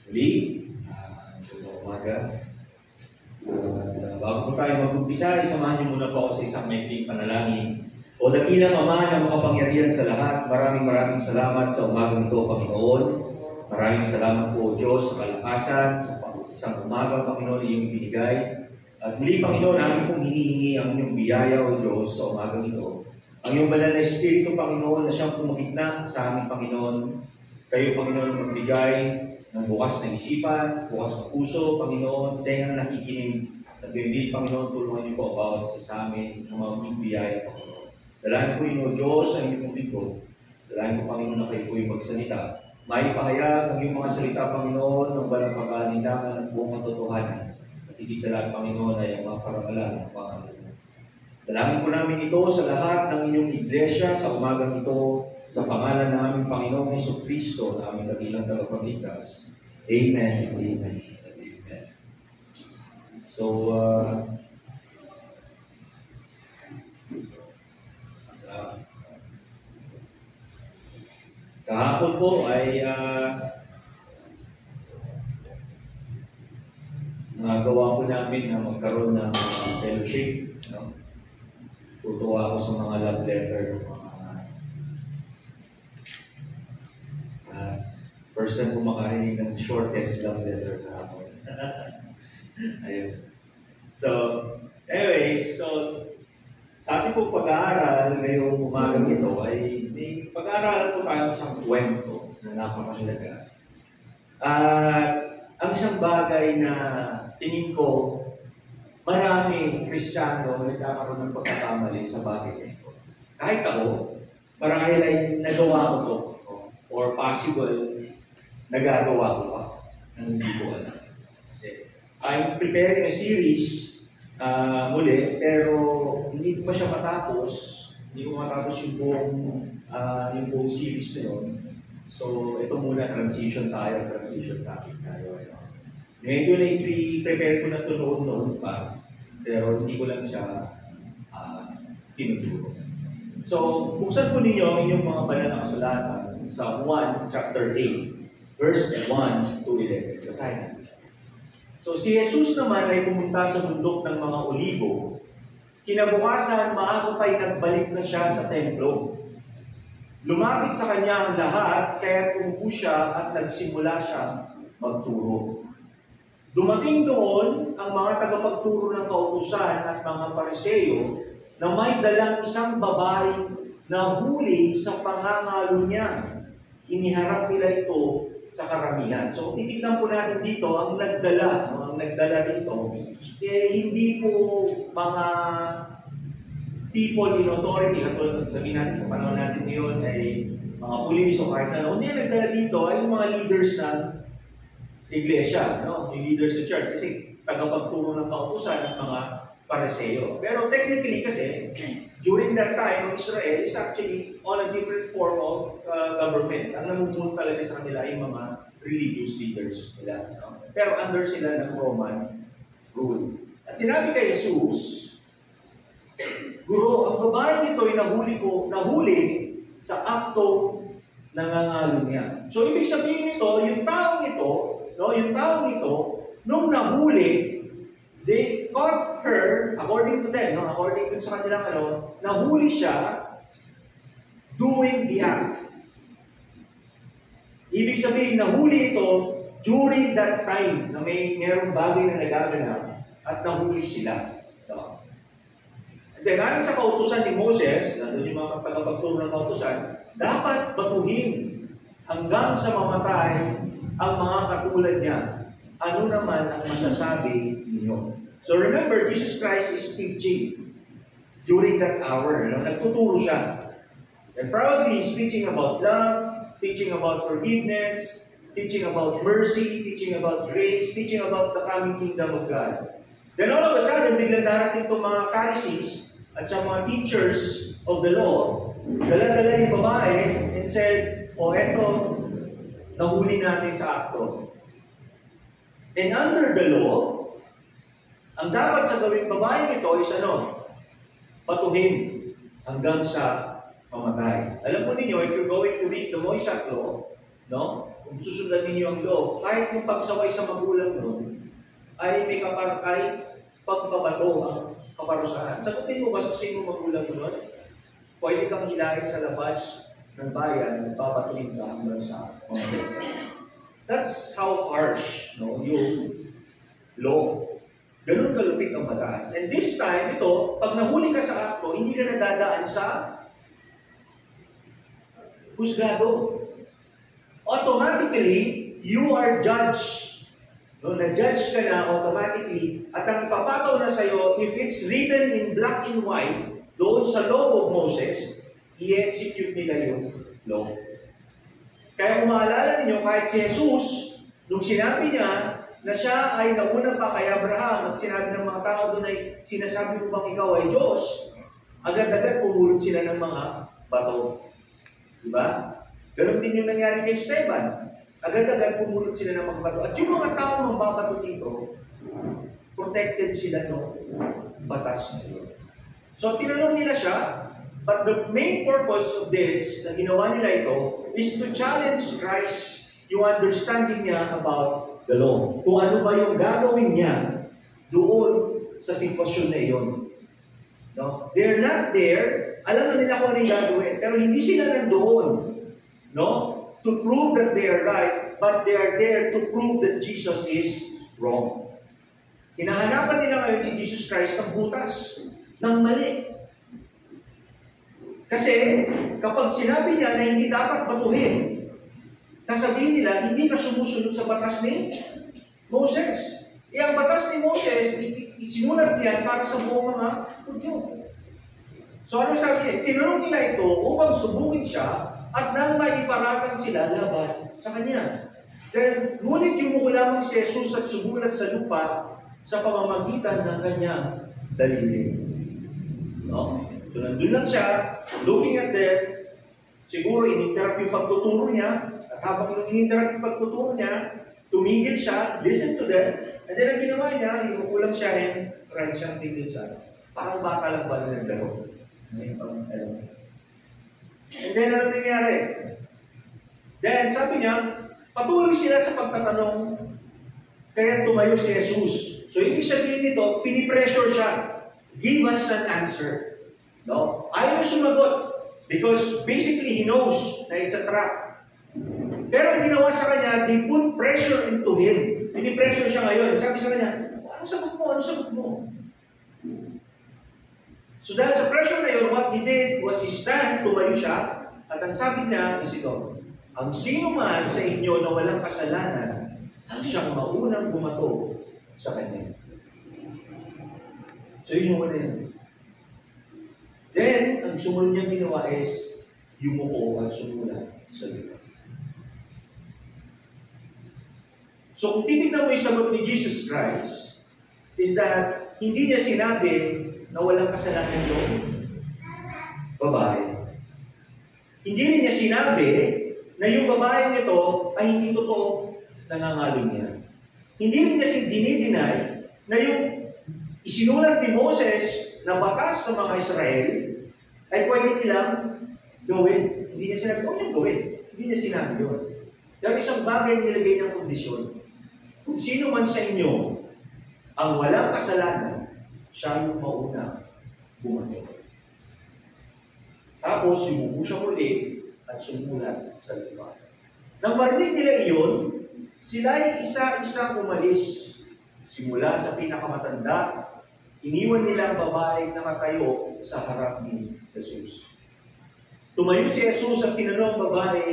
Muli, umaga. Bago po tayo mag-umpisa, isamahan niyo muna po ako sa isang maikling panalangin. O dakilang Ama na makapangyarihan sa lahat, maraming salamat sa umagang ito, Panginoon. Maraming salamat po, Diyos, sa kalakasan, sa isang umaga, Panginoon, iyong binigay. At muli, Panginoon, namin pong hinihingi ang inyong biyaya, O Diyos, sa umagang ito. Ang iyong banal na Espiritu, Panginoon, na siyang pumagitna sa aming Panginoon. Kayo, Panginoon, magbigay ng bukas na isipan, bukas na puso, Panginoon, tengang nakikinig. At gayon, Panginoon, tulungan niyo po bawat isa sa amin ng mga biyaya, Panginoon. Dalahan po inyo, Diyos, ang inyong lingkod. Dalahan po, Panginoon, na kayo po yung magsalita. Maipahayag ang iyong mga salita, Panginoon, ng walang pag-aalinlangan at buong katotohanan. At higit sa lahat, Panginoon, ay ang mga parangalan ng Panginoon. Dalangin po namin ito sa lahat ng inyong iglesia sa umagang ito, sa pangalan ng aming Panginoong Jesucristo, na aming dakilang tagapagligtas. Amen. Amen. Amen. So, kahapon po ay nagawa po namin na magkaroon ng fellowship. No? Tutuwa ako sa mga love letter. First time ko makarinig ng shortest love letter kahapon. Ayun. So, anyway, sa ating po pag-aaral ngayong umagang ito ay may pag-aaralan po tayo isang kwento na napakahalaga. Ang isang bagay na tingin ko maraming Kristiyano nagkakaroon ng pagkakamali sa bagay na ito. Kahit ako, marahil ay nagawa ko to or possible nagagawa ko pa ng hindi ko alam. Kasi I'm preparing a series muli, pero hindi ko pa siya matapos. Hindi ko matapos yung buong series na yun. So, ito muna, transition topic tayo. Medyo na-prepare ko na ito noon pa, pero hindi ko lang siya tinuturo. So, buksan po ninyo ang inyong mga banal na kasulatan sa 1 chapter 8, verse 1 to 11. Basahin natin. So, si Jesus naman ay pumunta sa bundok ng mga Olibo. Kinabukasan, maaga pa'y nagbalik na siya sa templo. Lumapit sa kanya ang lahat, kaya tumubo siya at nagsimula siyang magturo. Dumating doon ang mga tagapagturo ng kautusan at mga Pariseo na may dalang isang babae na huli sa pangangalo niya. Iniharap nila ito sa karamihan. So, titignan po natin dito, ang nagdala rito, hindi po mga people in authority, at sabihin natin sa panahon natin ngayon ay mga pulis o kahit na. Hindi nagdala dito ay yung mga leaders ng iglesia, no? Yung leaders sa church, kasi tagapagturo ng kautusan at mga Pariseo. Pero technically kasi, during that time, Israel is actually on a different form of government. Ang namumuno talaga sa kanila ay mga religious leaders nila. No? Pero under sila ng Roman rule. At sinabi kay Jesus, Guro, ang babae nito ay nahuli sa akto nangangalo niya. So, ibig sabihin nito, yung taong ito, nung nahuli, they caught her, according to them, according to sa kanilang nahuli siya doing the act. Ibig sabihin, nahuli ito during that time na mayroong bagay na nagaganap at nahuli sila. And then, ayon sa kautusan ni Moses, nandun yung mga tagapagturo ng kautusan, dapat batuhin hanggang sa mamatay ang mga katulad niya. Ano naman ang masasabi ninyo? So remember, Jesus Christ is teaching during that hour. Nagtuturo siya. And probably he's teaching about love, teaching about forgiveness, teaching about mercy, teaching about grace, teaching about the coming kingdom of God. Then all of a sudden, biglang darating itong mga Pharisees at sa mga teachers of the law, dala-dala yung babae and said, eto, nahuli natin sa akto. And under the law, ang dapat sa gawing babae nito is patuhin hanggang sa mamatay. Alam po ninyo, if you're going to read the Moisés Law, no? kung susundan ninyo ang law, kahit yung pagsaway sa magulang nun, ay may pagpabato ang kaparusahan. Sagutin mo ba sa sino magulang mo nun? Pwede kang hilahin sa labas ng bayan, nagpapatuloy ka hanggang sa mga. That's how harsh, no, yung law. Ganun kalupit ang batas. And this time, ito, pag nahuli ka sa akto, hindi ka nadadaan sa husgado. Automatically, you are judged. No, na-judge ka na automatically, at ang ipapataw na sa'yo, if it's written in black and white, doon sa law of Moses, i-execute nila yung law. Kaya kung maalala ninyo, kahit si Jesus, nung sinabi niya na siya ay nauna pa kay Abraham at sinabi ng mga tao doon ay sinasabi mo bang ikaw ay Diyos, agad-agad pumulot sila ng mga bato. Diba? Ganon din yung nangyari kay Esteban. Agad-agad pumulot sila ng mga bato. At yung mga tao ng babato dito, protected sila ng batas na yun. So, tinanong nila siya, but the main purpose of this, na ginawa nila ito, is to challenge Christ, yung understanding niya about the law. Kung ano ba yung gagawin niya doon sa sitwasyon na iyon. No? They're not there, alam na nila kung ano yung gagawin, pero hindi sila nandoon, no? To prove that they are right, but they are there to prove that Jesus is wrong. Hinahanapan nila ngayon si Jesus Christ ng butas, ng mali. Kasi kapag sinabi niya na hindi dapat batuhin, sasabihin nila, hindi ka sumusunod sa batas ni Moses. Ang batas ni Moses, isinulat niya para sa buong mga Hudyo. So ano sabi niya? Tinanong nila ito upang subukin siya at nang maiparatang sila laban sa kanya. Then, ngunit yumuko lamang si Jesus at sumulat sa lupa sa pamamagitan ng kanyang daliri. No? So nandun lang siya, looking at them, siguro in-interrupt yung pagtuturo niya, at habang in-interrupt yung pagtuturo niya, tumigil siya, listen to them, and then ang ginawa niya, yumuko lang siya and right siyang tigil siya. Parang bata lang ba na naglaro? And then, ano nangyari? Then, sabi niya, patuloy sila sa pagtatanong, kaya tumayo si Jesus. So, ibig sabihin nito, pinipressure siya. Give us an answer. No? Ayaw niya sumagot. Because basically, he knows na it's a trap. Pero ang ginawa sa kanya, they put pressure into him. Pinipressure siya ngayon. Sabi sa kanya, ano sagot mo? Ano sagot mo? So dahil sa pressure na yun, what he did was he stand, tumayo siya, at ang sabi niya is ito, ang sino man sa inyo na walang kasalanan, ang siyang maunang bumato sa kanya. So yun yung una yun. Then, ang sumunod niyang ginawa is yumuko at sumulat sa lupa. So kung titignan mo yung sagot ni Jesus Christ, is that hindi niya sinabi na walang kasalanan yung babae. Hindi rin niya sinabi na yung babaeng ito ay hindi totoo nangangaling niya. Hindi rin niya dinideny na yung isinulat ni Moses na batas sa mga Israel ay pwede nilang gawin. Hindi niya sinabi, huwag niyang gawin. Hindi niya sinabi yun. Dahil isang bagay nilagay ng kondisyon. Kung sino man sa inyo ang walang kasalanan, siya yung mauna bumato. Tapos, yumuko siya muli at sumulat sa lupa. Nang marinig nila iyon, sila ay isa-isa umalis. Simula sa pinakamatanda, iniwan nila ang babaeng nakatayo sa harap ni Jesus. Tumayo si Jesus at tinanong ang babae,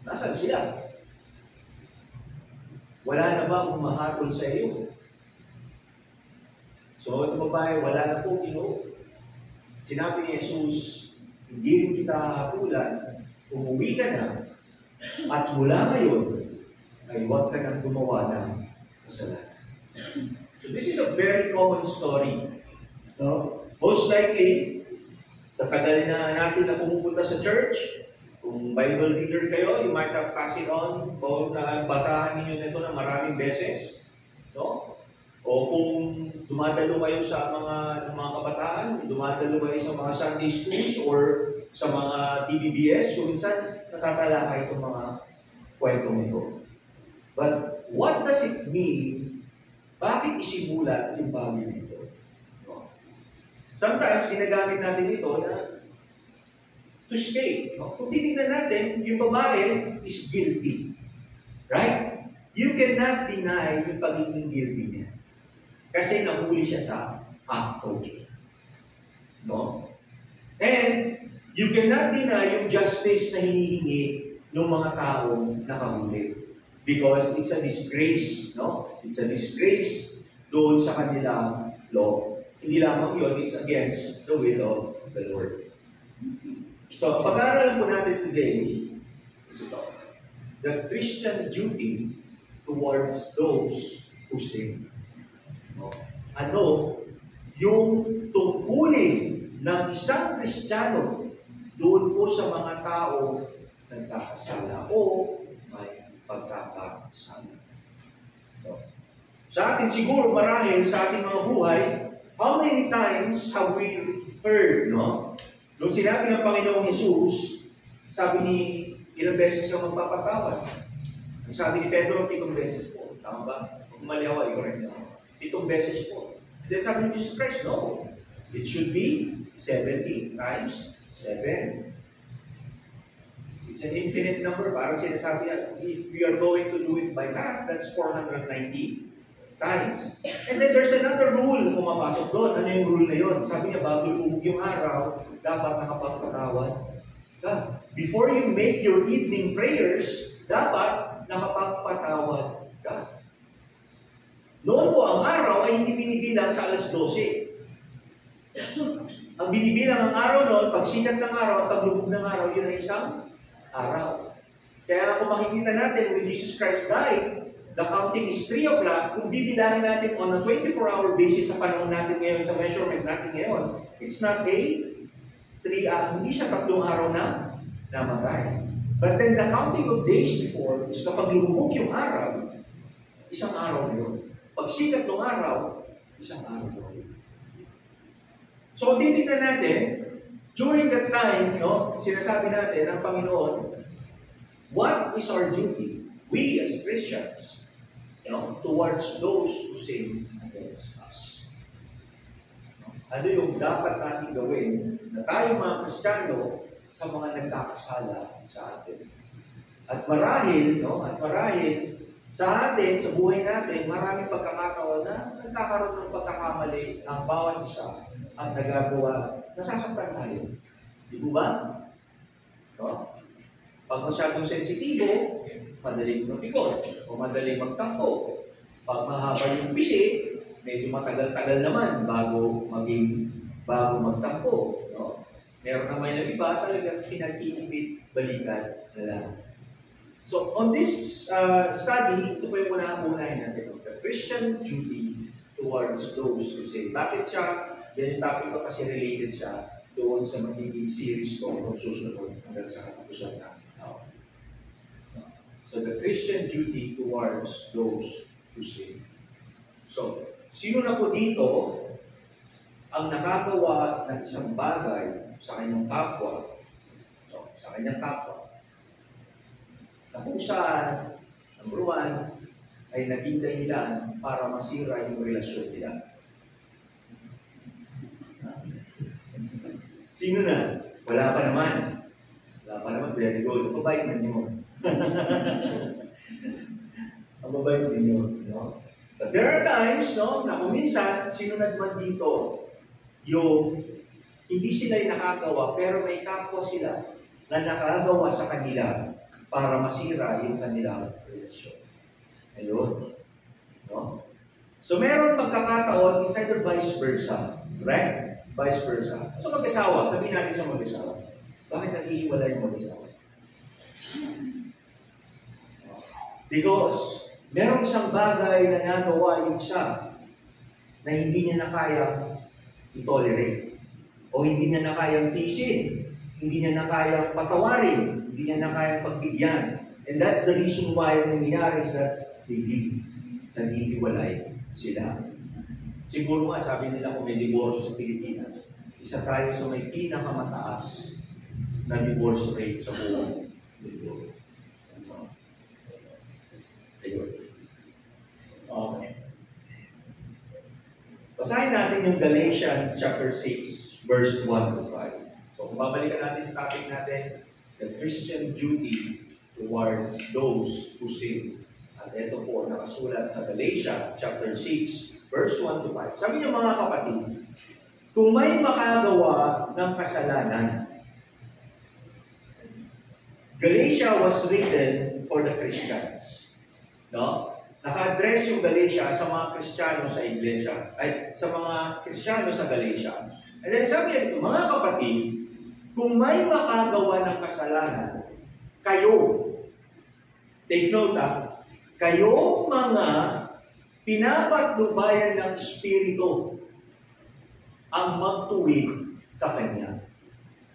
nasaan sila? Wala na ba humahatol sa iyo? So, ito babae, wala na po, Ginoo. Sinabi ni Jesus, hindi rin kita hahatulan, umuwi ka na, at mula ngayon, ay huwag ka nang gumawa ng kasalanan. So, this is a very common story. No? Most likely, sa tagal na natin na pumupunta sa church, kung Bible reader kayo, you might have passed it on, o basahan ninyo nito na maraming beses. No? O kung dumadalo kayo sa mga kabataan, dumadalo kayo sa mga Sunday schools or sa mga TVBS, kung minsan natatalakay itong mga kwentong ito. But what does it mean? Bakit isimulat yung bagay nito? No? Sometimes, ginagamit natin ito na to stay. No? Kung titignan natin, yung babae is guilty. Right? You cannot deny yung pagiging guilty niya. Kasi nahuli siya sa akto. No? And you cannot deny yung justice na hinihingi ng mga taong nakahuli. Because it's a disgrace, no? It's a disgrace doon sa kanilang law. Hindi lamang yun, it's against the will of the Lord. So, pag-aaralan po natin today is ito. The Christian duty towards those who sin. No? Ano yung tungkulin ng isang Kristiyano doon po sa mga tao nagkakasala o may pagkakasala. No? Sa atin siguro marahil sa ating mga buhay, how many times have we heard, no? Nung sinabi ng Panginoong Jesus, sabi ni, ilang beses ka magpapatawad? Ang sabi ni Pedro, 7 beses po. Tama ba? Kung mali ako, i-correct na ako. 7 beses po. And then sabi ni Jesus Christ, no. It should be 70 times 7. It's an infinite number. Parang sinasabi niya, if we are going to do it by math, that's 490 times. And then there's another rule pumapasok doon. Ano yung rule na yun? Sabi niya, bago lumubog yung araw, dapat nakapagpatawad ka. Before you make your evening prayers, dapat nakapagpatawad ka. Noon po, ang araw ay hindi binibilang sa alas 12. Ang binibilang ang araw noon, pag sikat ng araw at paglubog ng araw, yun ay isang araw. Kaya kung makikita natin, when Jesus Christ died, the counting is 3 o'clock. Kung bibilangin natin on a 24-hour basis sa panahon natin ngayon, sa measurement natin ngayon, it's not a 3 hours. Hindi siya 3 araw na namatay. But then the counting of days before is kapag lumubog yung araw, isang araw na yun. Pag sikat ng araw, isang araw na yun. So, titignan natin, during that time, no, sinasabi natin ng Panginoon, what is our duty, we as Christians, towards those who sin against us? Ano yung dapat natin gawin na tayo mga Kristiyano sa mga nagkakasala sa atin? At marahil sa atin, sa buhay natin, maraming pagkakataon na nagkakaroon ng pagkakamali ang bawat isa at nagagawa, nasasaktan tayo. Di ba? No? Pag masyadong sensitibo, madaling mapigot o madaling magtampo. Pag mahaba yung pisi, medyo matagal-tagal naman bago magtampo. No? Meron naman yung iba talagang pinag-iipit balikan na lang. So, on this study, ito po yung unahin natin. The Christian duty towards those who sin. Bakit siya? Yan yung topic ko kasi related siya doon sa magiging series ko kung susunod hanggang sa katapusan natin. So, the Christian duty towards those who sin. So, sino na po dito ang nakagawa ng isang bagay sa kanyang kapwa? So, sa kanyang kapwa. Na kung saan, number 1, ay naging dahilan para masira yung relasyon nila. Sino na? Wala pa naman. Very good. Mabait na niyo. Ang mabait ninyo. No? But there are times, no, na kung minsan, sino naman dito, yung hindi sila yung nakagawa, pero may kapwa sila na nakagawa sa kanila para masira yung kanilang relasyon. Ayun. No? So, meron pagkakataon, it's either vice versa. Right? Vice versa. So, mag-asawa. Sabihin natin sa mag-asawa. Bakit nag-iiwala yung mag-asawa? Because, meron isang bagay na nagawa yung isa na hindi niya na kayang i-tolerate. O hindi niya na kayang tiisin. Hindi niya na kayang patawarin. Hindi niya na kayang pagbigyan. And that's the reason why nangyayari is that they leave. Nag-iiwalay sila. Siguro nga, sabi nila kung may divorce sa Pilipinas, isa tayo sa may pinakamataas na divorce rate sa buong mundo. Basahin natin yung Galatians chapter 6, verse 1 to 5. So kung babalikan natin yung topic natin, the Christian duty towards those who sin. At ito po, nakasulat sa Galatians chapter 6, verse 1 to 5. Sabi niya mga kapatid, kung may makagawa ng kasalanan, Galatia was written for the Christians. No? Naka-address yung Galatia sa mga Kristiyano sa iglesia, ay sa mga Kristiyano sa Galatia. And then sabi niya, mga kapatid, kung may makagawa ng kasalanan, kayo, take note kayo mga pinapatnubayan ng Espiritu ang magtuwid sa Kanya.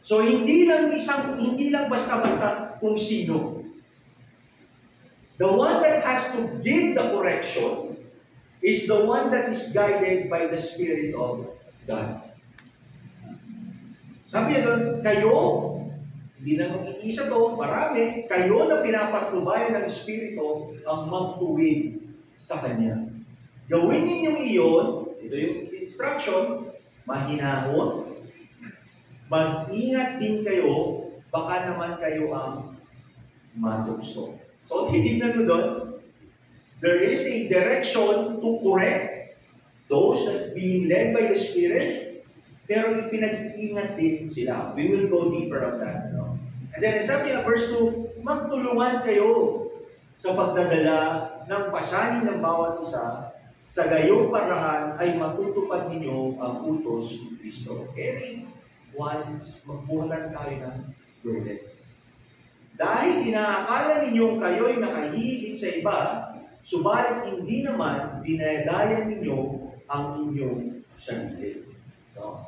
So hindi lang basta-basta kung sino. The one that has to give the correction is the one that is guided by the Spirit of God. Sabi niya doon, kayo, hindi na mag-iisa to, marami, kayo na pinapatnubayan ng Espiritu ang magtuwid sa Kanya. Gawin ninyong iyon, ito yung instruction, mahinahon, mag-ingat din kayo, baka naman kayo ang matukso. So, titignan mo doon, there is a direction to correct those that being led by the Spirit, pero ipinag-iingat din sila. We will go deeper on that. No? And then, sabi niya, verse 2, magtulungan kayo sa pagdadala ng pasanin ng bawat isa, sa gayong paraan ay matutupad ninyo ang utos ni Kristo. Every once, magbuhatan tayo ng burden. Dahil inaakala ninyong kayo'y nakahihigit sa iba, subalit hindi naman dinadayan ninyo ang inyong sarili. No?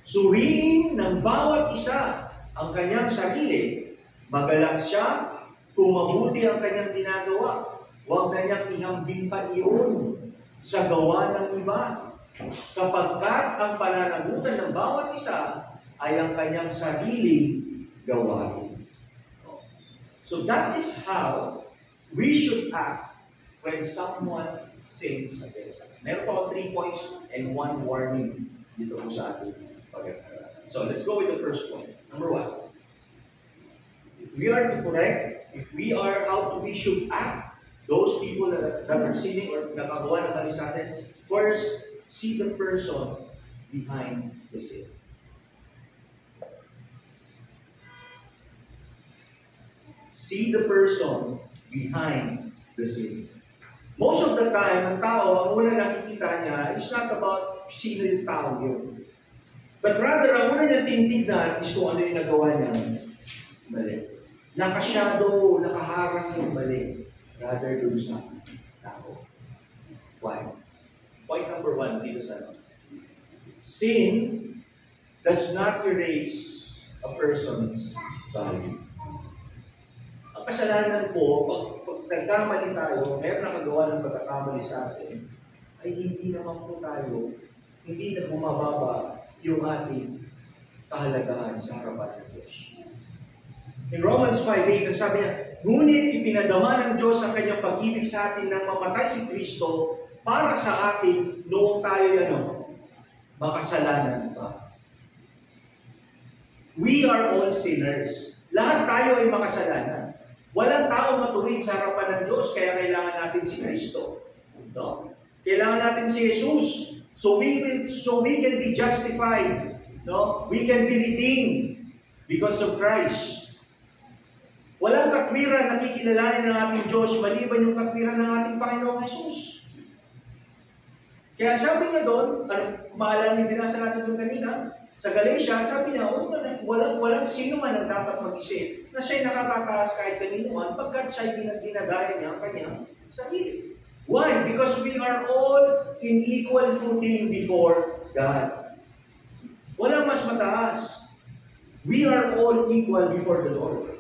Suriin ng bawat isa ang kanyang sarili. Magalak siya kung mabuti ang kanyang ginagawa. Huwag na niyang ihambing pa iyon sa gawa ng iba. Sapagkat ang pananagutan ng bawat isa ay ang kanyang sariling gawain. So that is how we should act when someone sins against us. Meron po 3 points and 1 warning dito po sa ating pag-aaral. So let's go with the first point. Number 1. If we are to correct, if we are how we should act, those people that are sinning or nakagawa ng mali sa atin, first, see the person behind the sin. See the person behind the sin. Most of the time, ang tao, ang una nakikita niya, is not about sino yung tao yun. But rather, ang una niya tinitignan is kung ano yung nagawa niya mali. Nakasyado, nakaharang yung mali. Rather dun sa tao. Why? Point number 1 dito sa sin does not erase a person's value. Ang kasalanan po, pag nagkamali tayo, meron nakagawa ng pagkakamali sa atin, ay hindi naman po tayo, hindi na bumababa yung ating kahalagahan sa harapan ng Diyos. In Romans 5:8, ang sabi niya, ngunit ipinadama ng Diyos ang kanyang pag-ibig sa atin nang mamatay si Kristo para sa atin noong tayo makasalanan pa. We are all sinners. Lahat tayo ay makasalanan. Walang tao matuwid sa harapan ng Diyos, kaya kailangan natin si Kristo. No? Kailangan natin si Jesus. So we can be justified. No? We can be redeemed because of Christ. Walang katwiran na kikilalanin ng ating Diyos maliban yung katwiran ng ating Panginoong Jesus. Kaya sabi niya doon, maalala niyo binasa natin doon kanina, sa Galatia, sabi niya, walang sino man ang dapat mag-isip na siya'y nakakataas kahit kanino man pagkat siya'y ginagaya niya ang kanyang sarili. Why? Because we are all in equal footing before God. Walang mas mataas. We are all equal before the Lord.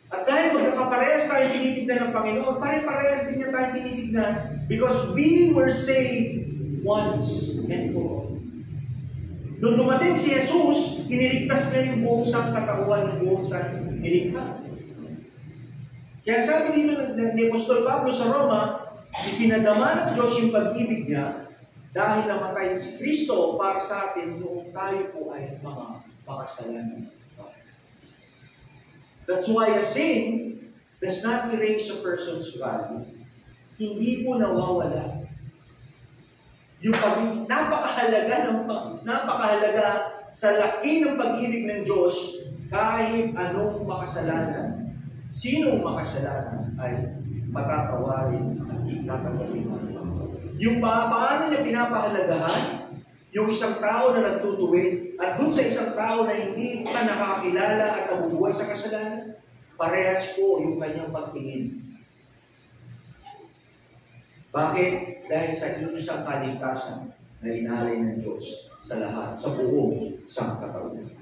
At dahil magkakaparehas tayo tinitignan ng Panginoon, pare-parehas din niya tayo tinitignan because we were saved once and for all. Nung dumating si Jesus, iniligtas niya yung buong sangkatauhan ng buong nilikha. Kaya sabi dito ni Apostol Pablo sa Roma, ipinadama ng Diyos yung pag-ibig niya Dahil namatay si Kristo para sa atin noong tayo po ay mga makasalanan. That's why a sin does not erase a person's value. Hindi po nawawala. Yung napakahalaga sa laki ng pag-ibig ng Diyos, kahit anong makasalanan, sinong makasalanan ay matatawarin at itatanggalin. Yung paano niya pinapahalagahan, yung isang tao na nagtutuwid, at dun sa isang tao na hindi ka nakakilala at nabubuhay sa kasalanan, parehas po yung kanyang pagtingin. Bakit? Dahil sa isang kaligtasan na inalay ng Diyos sa lahat, sa buong sangkatauhan.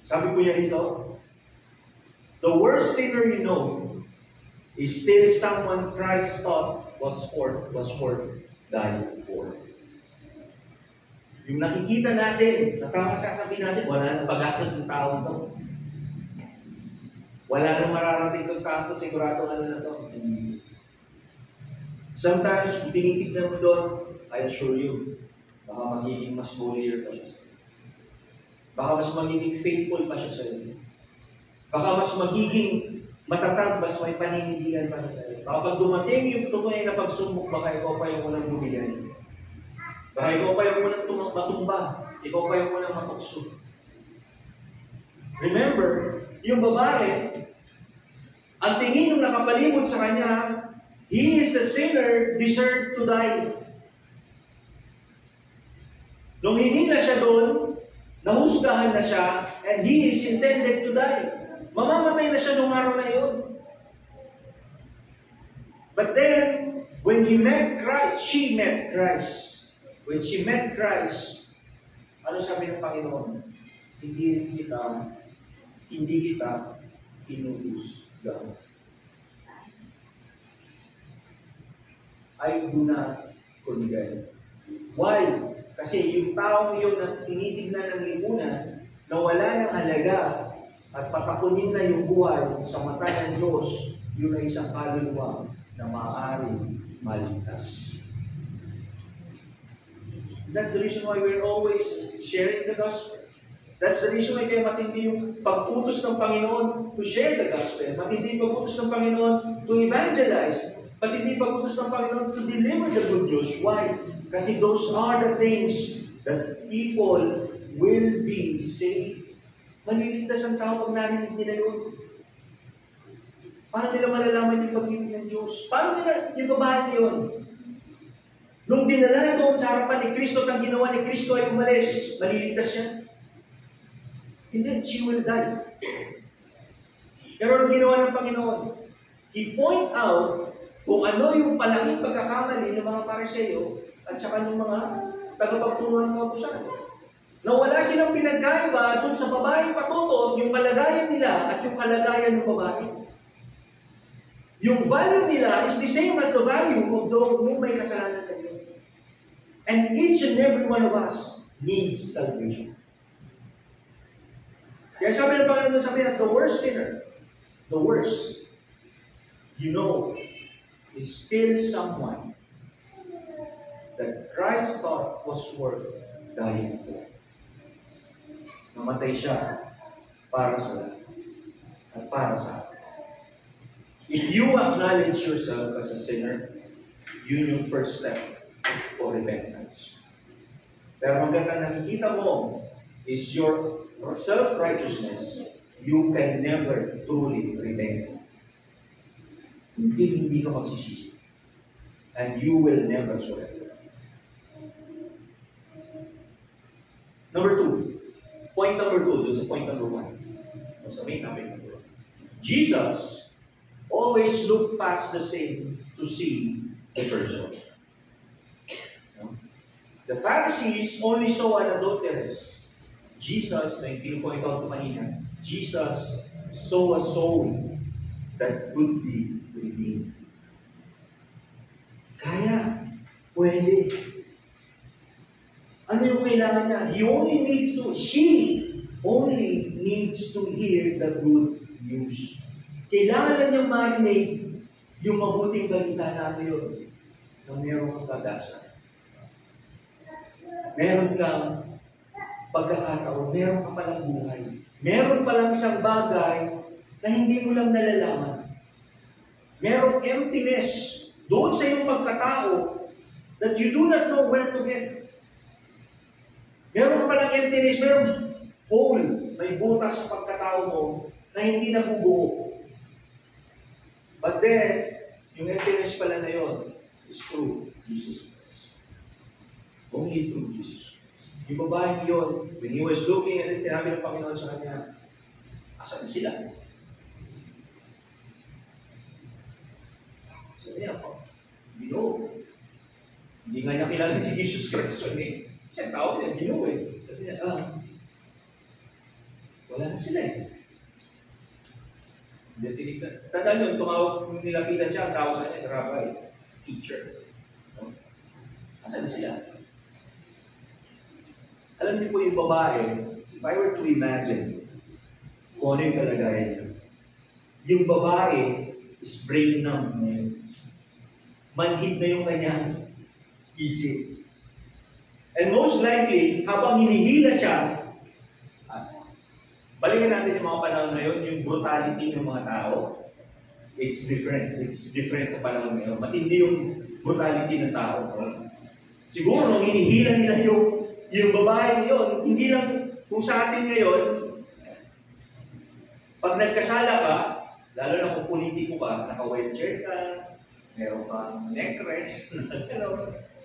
Sabi po niya dito, the worst sinner you know is still someone Christ thought was worth dying for. Yung nakikita natin, na tama sasabihin natin, wala nang pag-asa ng tao to. Wala nang mararating ng tao, sigurado na to. Sometimes, kung tinitignan mo doon, I assure you, baka magiging mas holier pa siya sa'yo. Baka mas magiging faithful pa siya sa'yo. Baka mas magiging matatag, mas may paninindigan pa siya sa'yo. Baka pag dumating yung tunay na pagsubok, baka ikaw pa yung unang bumigay. Baka ikaw pa yung unang matumba. Ikaw pa yung unang matukso. Remember, yung babae, ang tingin ng nakapalibot sa kanya, he is a sinner, deserved to die. Nung hindi na siya doon, nahusgahan na siya, and he is intended to die. Mamamatay na siya nung araw na yun. But then, when he met Christ, she met Christ. When she met Christ, ano sabi ng Panginoon? Hindi kita inuusgahan. I do not condemn. Why? Kasi yung taong yun na tinitignan ng lipunan na wala ng halaga at patakunin na yung buhay sa mata ng Diyos, yun ay isang kaluluwa na maaaring maligtas. That's the reason why we're always sharing the gospel. That's the reason why kaya matindi yung pag-utos ng Panginoon to share the gospel. Matindi yung pag-utos ng Panginoon to evangelize. But hindi pag-utos ng Panginoon to deliver the good news. Why? Kasi those are the things that people will be saved. Maliligtas ang tao pag narinig nila yun. Paano nila malalaman yung pag-ibig ng Diyos? Paano nila yung babae yun? Nung dinala doon sa harapan ni Kristo at ang ginawa ni Kristo ay umalis, maliligtas siya. And then she will die. Pero ang ginawa ng Panginoon, He point out kung ano yung palaking pagkakamali ng mga Pariseo at saka ng mga tagapagturo ng kautusan. Na wala silang pinagkaiba dun sa babaeng patutot, yung kalagayan nila at yung kalagayan ng babae. Yung value nila is the same as the value of those who may kasalanan kayo. And each and every one of us needs salvation. Kaya sabi ng Panginoon, sabi na, the worst sinner, the worst, you know, is still someone that Christ thought was worth dying for. Namatay siya para sa lahat at para sa atin. If you acknowledge yourself as a sinner, yun yung first step for repentance. Pero hanggang na nakikita mo is your self-righteousness, you can never truly repent. Hindi ka magsisisi. And you will never surrender. Number 2. Point number 2, dun sa point number 1. O sa main topic number 1. Jesus always looked past the sin to see the person. The Pharisees only saw an adulteress. Jesus, na yung pinupoint out ko kanina, Jesus saw a soul that could be redeemed. Kaya, pwede. Ano yung kailangan niya? She only needs to hear the good news. Kailangan lang niyang marinig yung mabuting balita natin yun na mayroong pag-asa. meron kang pagkakataon, meron ka palang buhay. Meron palang isang bagay na hindi mo lang nalalaman. Merong emptiness doon sa iyong pagkatao that you do not know where to get. Meron palang emptiness, meron hole, may butas sa pagkatao mo na hindi nabubuo. But then, yung emptiness pala na yun is through Jesus Christ. Only through Jesus Christ. Yung babaeng yun, when he was looking at it, sinabi ng Panginoon sa kanya, asan sila? Sabi niya, Ginoo. Hindi nga niya kilala si Jesus Christ. Isang tao niya, Ginoo eh. Sabi niya, wala na sila eh. Tandaan yun, tumawag, nilapitan siya, ang tawag sa niya sa rabbi, teacher. No? Asan na sila? Alam niyo po yung babae, if I were to imagine kung ano yung kalagayan niya, yung babae is brain numb ngayon. Manhid na yung kanyang isip. And most likely, habang hinihila siya, balikan natin yung mga panahon na yun, yung brutality ng mga tao. It's different. It's different sa panahon ngayon. Matindi yung brutality ng tao. Siguro, nung hinihila nila yung babae niyon, hindi lang kung sa atin ngayon, pag nagkasala ka, lalo na kung politiko ka, naka-white shirt ka, meron kang necklace,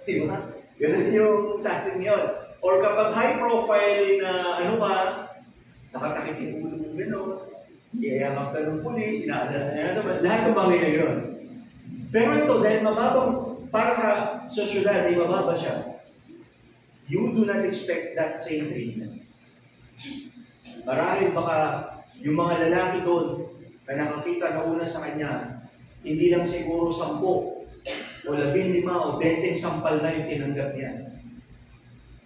diba? Ganun yung sa atin ngayon. Or kapag high profile na ano ka, nakatakit yung ulo mo gano'n, iyayakap ka ng pulis, inaalala na lahat ng bagay na yun. Pero ito, dahil mababang, para sa sosyudad, ay mababa siya, you do not expect that same treatment. Marahil baka yung mga lalaki doon na nakakita na una sa kanya, hindi lang siguro 10 o 15 o 20 sampal na yung tinanggap niya.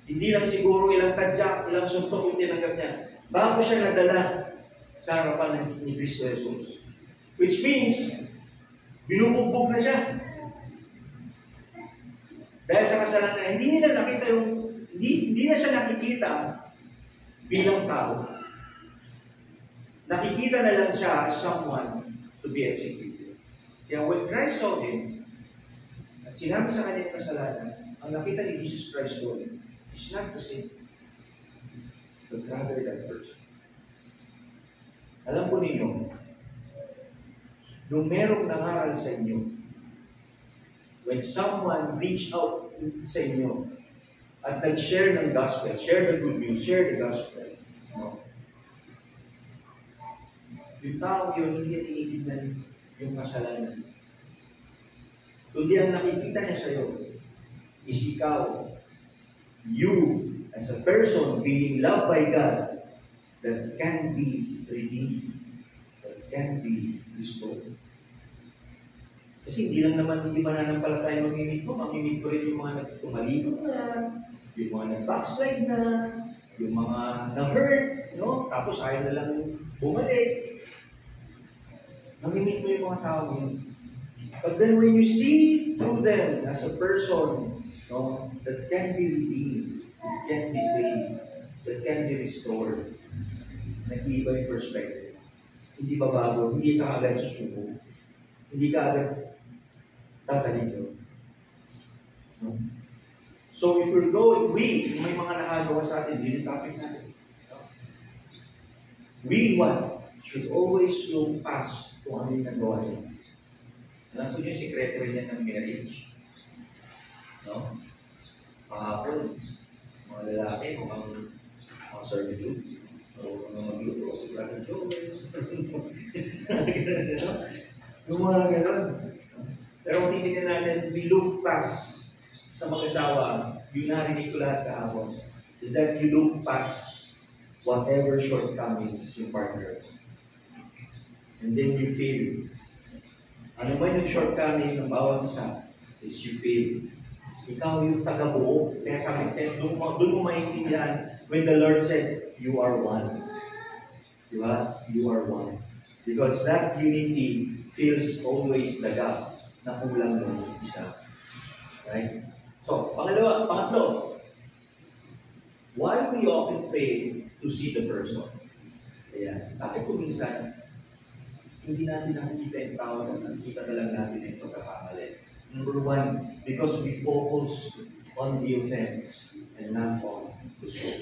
Hindi lang siguro ilang tadyak, ilang suntok yung tinanggap niya. Bago siya nadala sa harapan ni Kristo Jesus. Which means, binubugbog na siya. Dahil sa kasalanan, hindi nila nakita hindi na siya nakikita bilang tao. Nakikita na lang siya as someone to be executed. Kaya when Christ saw him, at sinabi sa kanyang kasalanan, ang nakita ni Jesus Christ doon is not the same, but rather that person. Alam po ninyo, nung merong nangaral sa inyo, when someone reached out sa inyo at nag-share ng gospel, share the good news, share the gospel, no? Yung tao yun, hindi tinitignan yung kasalanan. Kundi ang nakikita niya sa'yo is ikaw, you, as a person being loved by God, that can be redeemed, that can be restored. Kasi hindi lang naman hindi mananampalataya mamimit mo rin yung mga nagtumalino na, yung mga nag-backslide na, yung mga na-hurt, no? Tapos ayaw na lang bumalik. Mamimit mo yung mga tao yun. But then when you see through them as a person, no, that can be redeemed, that can be saved, that can be restored, nag-iiba yung perspective. Hindi ba bago? Hindi ka agad susuko. Hindi ka agad tatalito. No? So if we're going, may mga nakagawa sa atin, yun yung topic natin. No? We should always look past kung ano yung nagawa niya. Alam ko yung sikreto rin yan ng marriage. No? Kahapon, mga lalaki, mukhang servitude. O mga magluto, si Brother Joe. Yung mga gano'n. Pero kung titignan natin, we look past sa mag-asawa, yung narinig ko lahat kahapon, is that you look past whatever shortcomings yung partner. And then you feel. Ano man yung shortcoming ng bawat isa, is you feel. Ikaw yung taga-buo. Kaya sabi, doon mo maintindihan when the Lord said, you are one. Diba? You are one. Because that unity fills always the gap na kulang ng isa. Right? So, pangatlo, why we often fail to see the person. Kaya, bakit kung minsan, hindi natin nakikita yung tao na nakikita na lang natin yung pagkakamali. Number one, because we focus on the offense and not on the soul.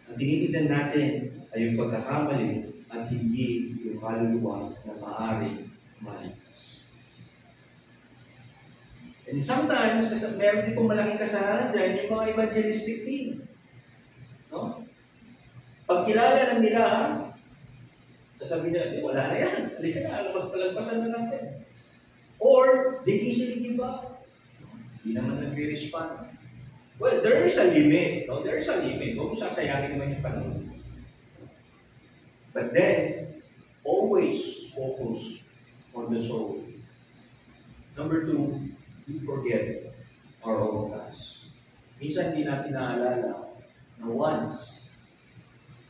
Ang tinitignan natin ay yung pagkakamali at hindi yung kaluluwa na maaaring maligtas. And sometimes, kasi meron din pong malaking kasalanan dyan, yung mga evangelistic team. No? Pagkilala ng nila, sasabihin nila, wala na yan. Halika na, magpalagpasan na natin. Or, they easily give up. Hindi naman nag-respond. Well, there is a limit. No? There is a limit. Huwag mo sasayangin naman yung panahon. But then, always focus on the soul. Number two, we forget our own task. Minsan hindi natin naalala na once,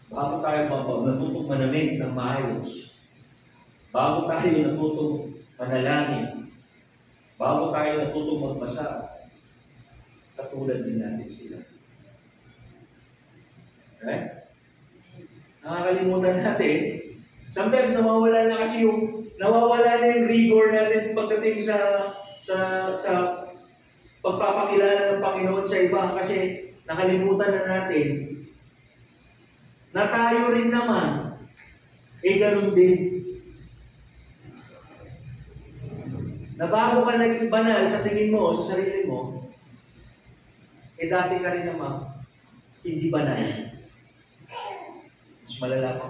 bago tayo natutong manamit ng maayos, bago tayo natutong manalangin, bago tayo natutong magbasa, katulad din natin sila. Right? Nakakalimutan natin, sometimes nawawala na yung rigor natin pagdating sa pagpapakilala ng Panginoon sa iba kasi nakalimutan na natin na tayo rin naman ganun din. Na bago ka naging banal sa tingin mo, sa sarili mo, dati ka rin naman hindi banal. Mas malala pa.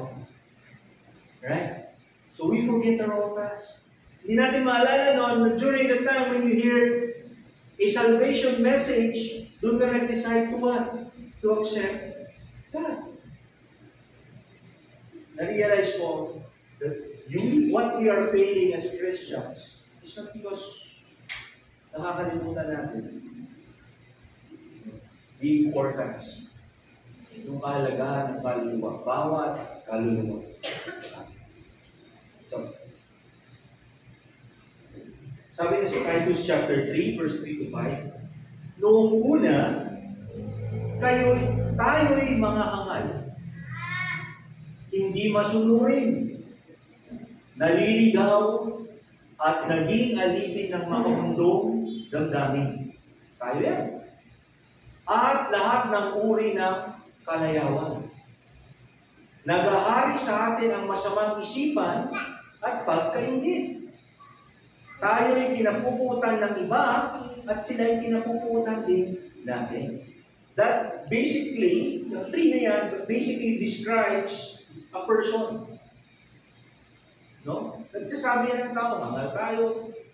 Right? So we forget our own past. Hindi natin maalala noon, during the time when you hear a salvation message, doon ka nag-decide to what? To accept God. Na-realize mo that what we are failing as Christians is not because nakakalimutan natin the importance, yung kahalagahan ng kaluluwa, bawat kaluluwa. So, sabi niya sa Titus chapter 3, verse 3 to 5, noong una, tayo'y mga hangal, hindi masunurin, naliligaw, at naging alipin ng makamundong damdamin. Tayo yan. At lahat ng uri ng kalayawan. Nagahari sa atin ang masamang isipan at pagkaingit. Tayo'y kinapuputan ng iba at sila'y kinapuputan din natin. That basically, yung three na yan, basically describes a person. No? Nagsasabi yan ng tao, mangal tayo,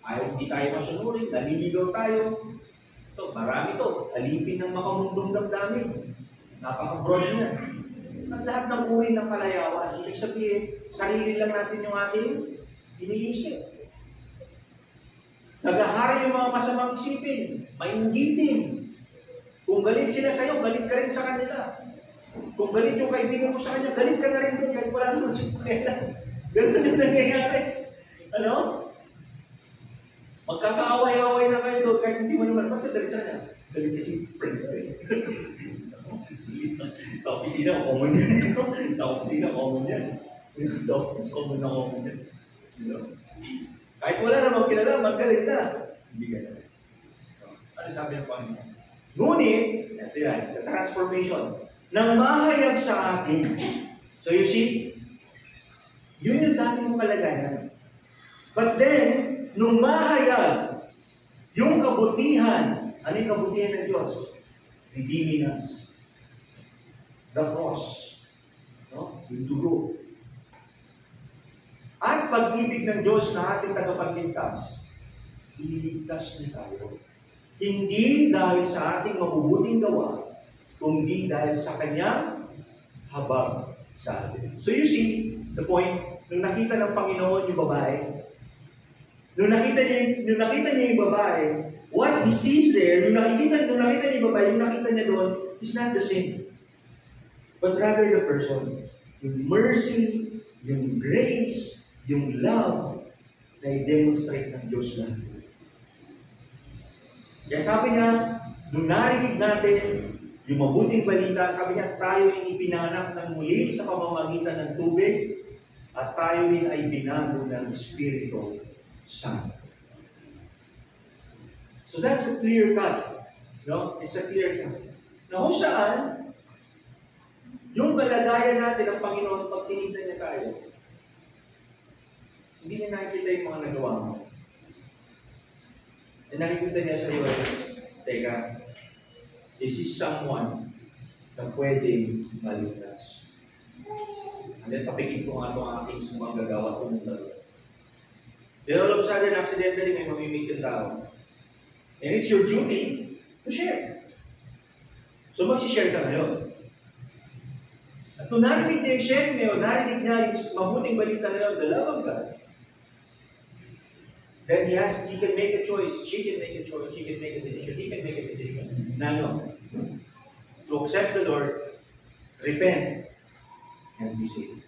hindi tayo masunurin, naliligaw tayo. Ito, marami to, alipin ng makamundong damdamin. Napaka-broad niya. At lahat ng uri ng kalayawan. Ibig sabihin, sarili lang natin yung ating iniisip. Nagahari yung mga masamang isipin, mainggitin. Kung galit sila sa'yo, galit ka rin sa kanila. Kung galit yung kaibigan mo sa kanya, galit ka na rin doon kahit wala naman sa kanya. Ganun yung nangyayari. Ano? Magkakaaway-away na kayo doon kahit hindi mo naman, bakit galit sa kanya? Galit kasi friend ka rin. Sa opisina, common yan. Sa opisina, common yan. Sa office, common na common yan. Kahit wala namang kilala, magalit na. Hindi ka na. Ano sabi ng Panginoon? Ngunit, ito yan, the transformation, nang mahayag sa atin. So you see, yun yung dati mong kalagayan. But then, nung mahayag, yung kabutihan, ano yung kabutihan ng Diyos? Redeeming us. The cross. No? Yung dugo. At pag-ibig ng Diyos na ating tagapagligtas, ililigtas niya tayo. Hindi dahil sa ating mabubuting gawa, kundi dahil sa Kanyang habag sa atin. So you see, the point, nung nakita ng Panginoon yung babae, nung nakita niya yung babae, what He sees there, nung nakita niya yung babae, yung nakita niya doon, is not the sin, but rather the person. Yung mercy, yung grace, yung love na i-demonstrate ng Diyos lang. Kaya sabi niya, nung narinig natin Yung mabuting balita, sabi niya, tayo ay ipinanganak ng muli sa pamamagitan ng tubig at tayo rin ay binago ng Espiritu Santo. So that's a clear cut. No? It's a clear cut. Na kung saan, yung kalagayan natin ng Panginoon, pag tinignan niya tayo, hindi niya nakikita yung mga nagawa mo. And nakikita niya sa iyo, teka, this is someone na pwedeng maligtas. And then papikit ko nga itong aking sumang gagawa kung dalawa. Then all of a sudden, accidentally may mamimit yung tao. And it's your duty to share. So mag-share ka ngayon. At kung narinig niya yung share ngayon, narinig niya yung mabuting balita na yun, the love of God, then he can make a choice, she can make a choice, he can make a decision, he can make a decision. Na no. To accept the Lord, repent, and be saved.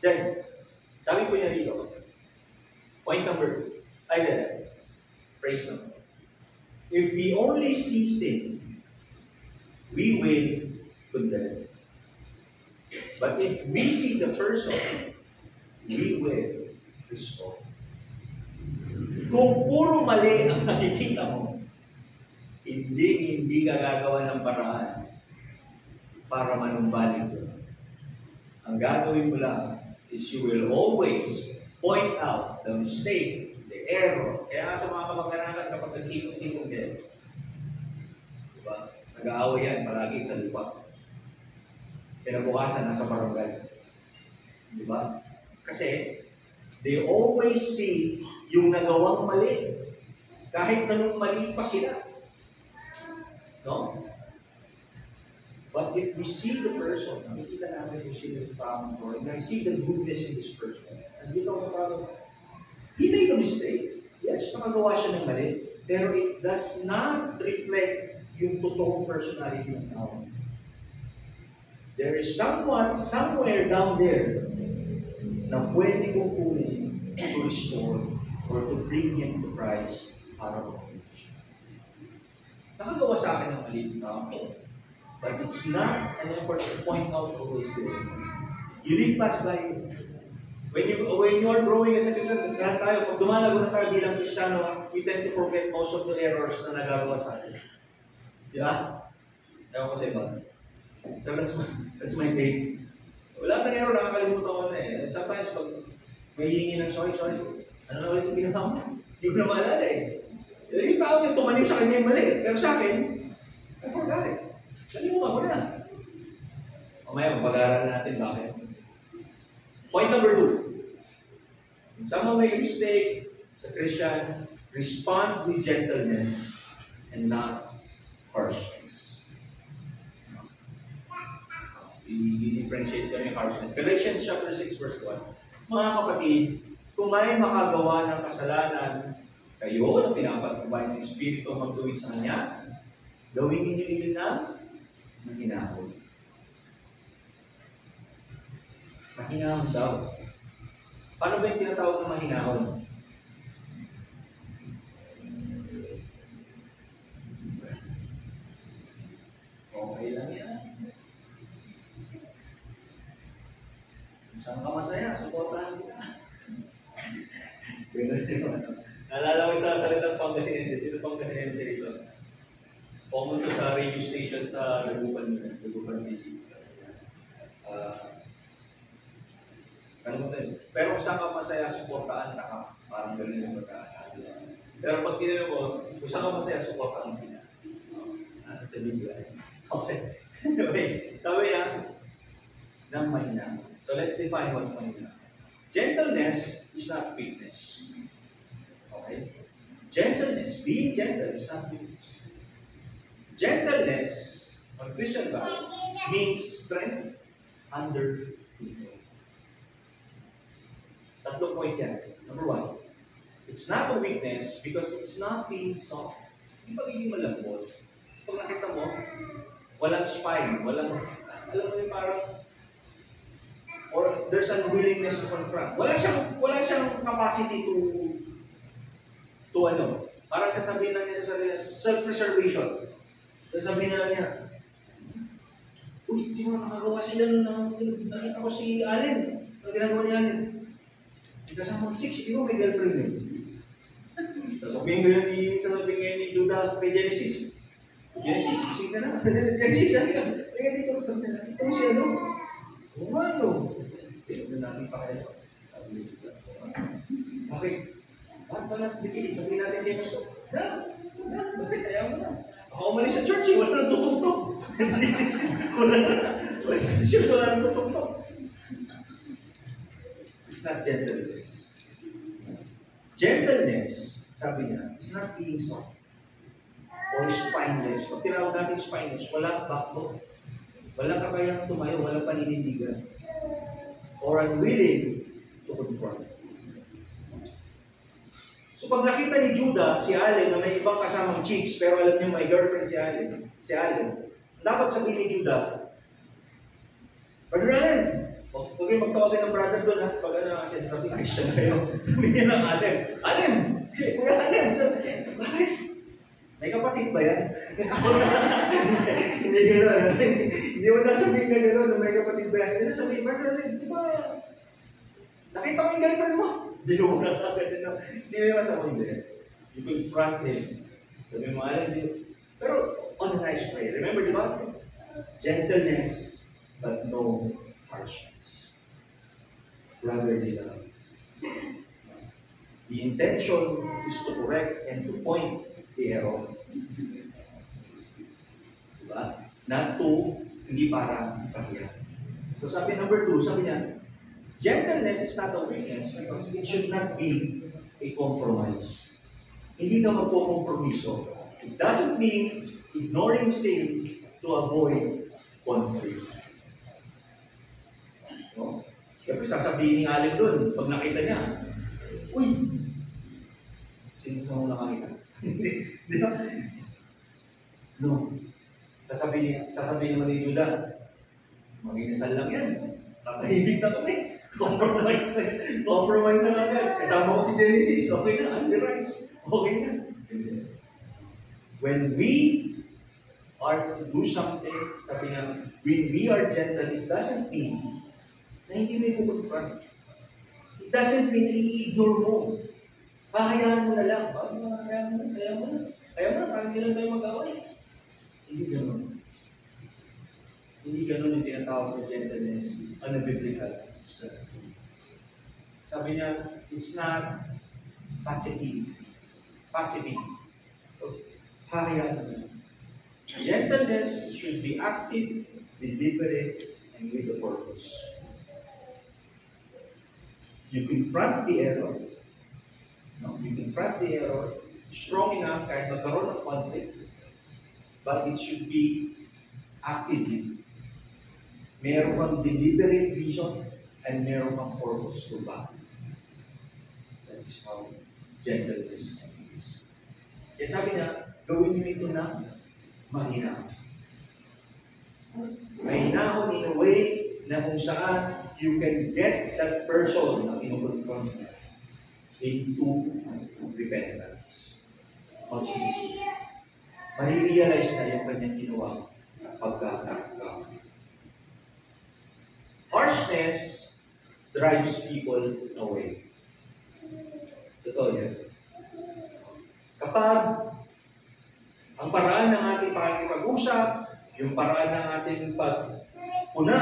Then, sabi po niya dito, point number 2. Phrase number. If we only see sin, we will condemn. But if we see the person, we will restore. Kung puro mali ang nakikita mo, hindi ka gagawa ng paraan para manumbalik doon. Ang gagawin mo lang is you will always point out the mistake, the error. Kaya sa mga kamag-anak kapag nagkikong-kikong din, diba? Nag-aaway yan palagi sa lupa. Kinabukasan, nasa barangay. Diba? Kasi, they always see yung nagawang mali. Kahit nanong mali pa sila. No? But if we see the person, nakikita namin kung sino yung tamang ko, and I see the goodness in this person, and dito ako parang, he made a mistake. Yes, nakagawa siya ng mali. Pero it does not reflect yung totoong personality ng tao. There is someone, somewhere down there, na pwede kong kunin to restore or to bring him to Christ para mag-change. Nakagawa sa akin ng mali ng tao. But it's not an effort to point out always there. You live pass by it. When you are growing as a Christian, lahat tayo, pag dumalago na tayo bilang Kristiyano, we tend to forget most of the errors na nagagawa sa atin. Di ba? Ewan ko sa iba. So that's my take. Wala kang error, nakakalimutan ko na eh. And sometimes, pag may hingi ng sorry, ano na ulit yung ginawa mo? Hindi ko na maalala eh. Yung tao yung tumanim sa kanya yung mali. Pero sa akin, I forgot it. Nalimutan ko na. Mamaya, mag-aaral natin bakit. Point number 2. When someone make a mistake, as a Christian, respond with gentleness and not harshness. I-differentiate kami harshness. Galatians chapter 6 verse 1. Mga kapatid, kung may makagawa ng kasalanan, kayo na pinapatubay ng Espiritu magtuwid sa Kanya, gawin ninyo yun na mahinahon. Mahinahon daw. Paano ba yung tinatawag na mahinahon? Okay lang yan. Saan ka masaya? Supportahan kita. Naalala ko sa salitang Pangasinense. Sino Pangasinense rito? Pumunta sa radio station sa Lagupan City. Pero kung saan ka masaya, supportahan ka. Parang gano'n yung magkakasabi. Pero pag tinanong mo, kung saan ka masaya, supportahan ka. Sa Biblia. Okay. Okay. Sabi niya, ng mahina. So let's define what's mahina. Gentleness is not weakness. Okay? Gentleness, being gentle is not weakness. Gentleness, on Christian value, means strength under control. Tatlong point yan. Number 1, it's not a weakness because it's not being soft. Hindi pagiging malambot. Pag nakita mo, walang spine, walang, alam mo yung parang, or there's unwillingness to confront. Wala siyang capacity to Parang sasabihin lang niya sa sarili, self-preservation. Sasabihin na lang niya, uy, di ba nakagawa sila nakita ko si Allen. Ang ginagawa ni Allen. Kasama ng chicks, di ba may girlfriend yun? Sasabihin ko yun ni Judah kay Genesis. Genesis, ising ka na. Genesis, sabi ka. Kaya dito, sabi na, ito si ano? Umano. Tignan natin pa kayo. Okay. Bakit ba natin dikit? Sabihin natin kay Maso. Bakit? Ayaw mo na. Ako umalis sa church, wala nang tutugtog. Wala sa church, wala nang tutugtog. It's not gentleness. Gentleness, sabi niya, it's not being soft or spineless. Pag tinawag natin spineless, walang backbone. Walang kakayang tumayo, walang paninindigan. Or unwilling to confront. So pag nakita ni Judah, si Allen, na may ibang kasamang chicks, pero alam niya may girlfriend si Allen, dapat sabihin ni Judah, Brother Allen, huwag kayo magtawagin ng brother doon, ha? Pag ano, kasi sabi, Christian kayo. Sabi niya ng Allen, Allen! Kuya Allen! Sabi, bakit? May kapatid ba yan? Hindi gano'n. Hindi mo sasabihin na gano'n, may kapatid ba yan? Hindi sasabihin, Brother Allen, di ba? Nakita ko yung girlfriend mo. Hindi mo na kagad. Sino yung masama hindi? You confront him. Sabi mo, Allen, pero on a nice way. Remember, di ba? Gentleness, but no harshness. Brotherly love. The intention is to correct and to point the error. Diba? Not to, hindi para ipahiyag. So sabi number 2, sabi niya, gentleness is not a weakness because it should not be a compromise. Hindi ka magpo-kompromiso. It doesn't mean ignoring sin to avoid conflict. No? Siyempre, sasabihin ni Allen doon, pag nakita niya, uy! Sino sa mong nakakita? Di ba? No. Sasabihin naman ni Judah, mag-inasal lang yan. Nakahibig na kami. Compromise na kami. Kasama ko si Genesis, okay na. Under-rise, okay na. When we are to do something, sabi nga, when we are gentle, it doesn't mean na hindi mo i-confront. It doesn't mean i-ignore mo. Hahayaan mo na lang. Kaya mo na. Parang hindi lang tayo mag-away. Hindi gano'n. Hindi gano'n yung tinatawag na gentleness on a biblical standard. Sabi niya, it's not passive. Hahayaan mo na. Gentleness should be active, deliberate, and with a purpose. You confront the error. No, you confront the error strong enough kahit magkaroon ng conflict, but it should be actively. Meron kang deliberate reason and meron kang purpose to back. That is how gentleness is. Kaya sabi niya, gawin niyo ito na mahina. Mahinahon in a way na kung saan you can get that person na kinukonfront into repentance. Magsisisi. Marirealize na yung kanyang ginawa pagkakakak. Harshness drives people away. Totoo yan. Kapag ang paraan ng ating pakikipag-usap, yung paraan ng ating pagpuna,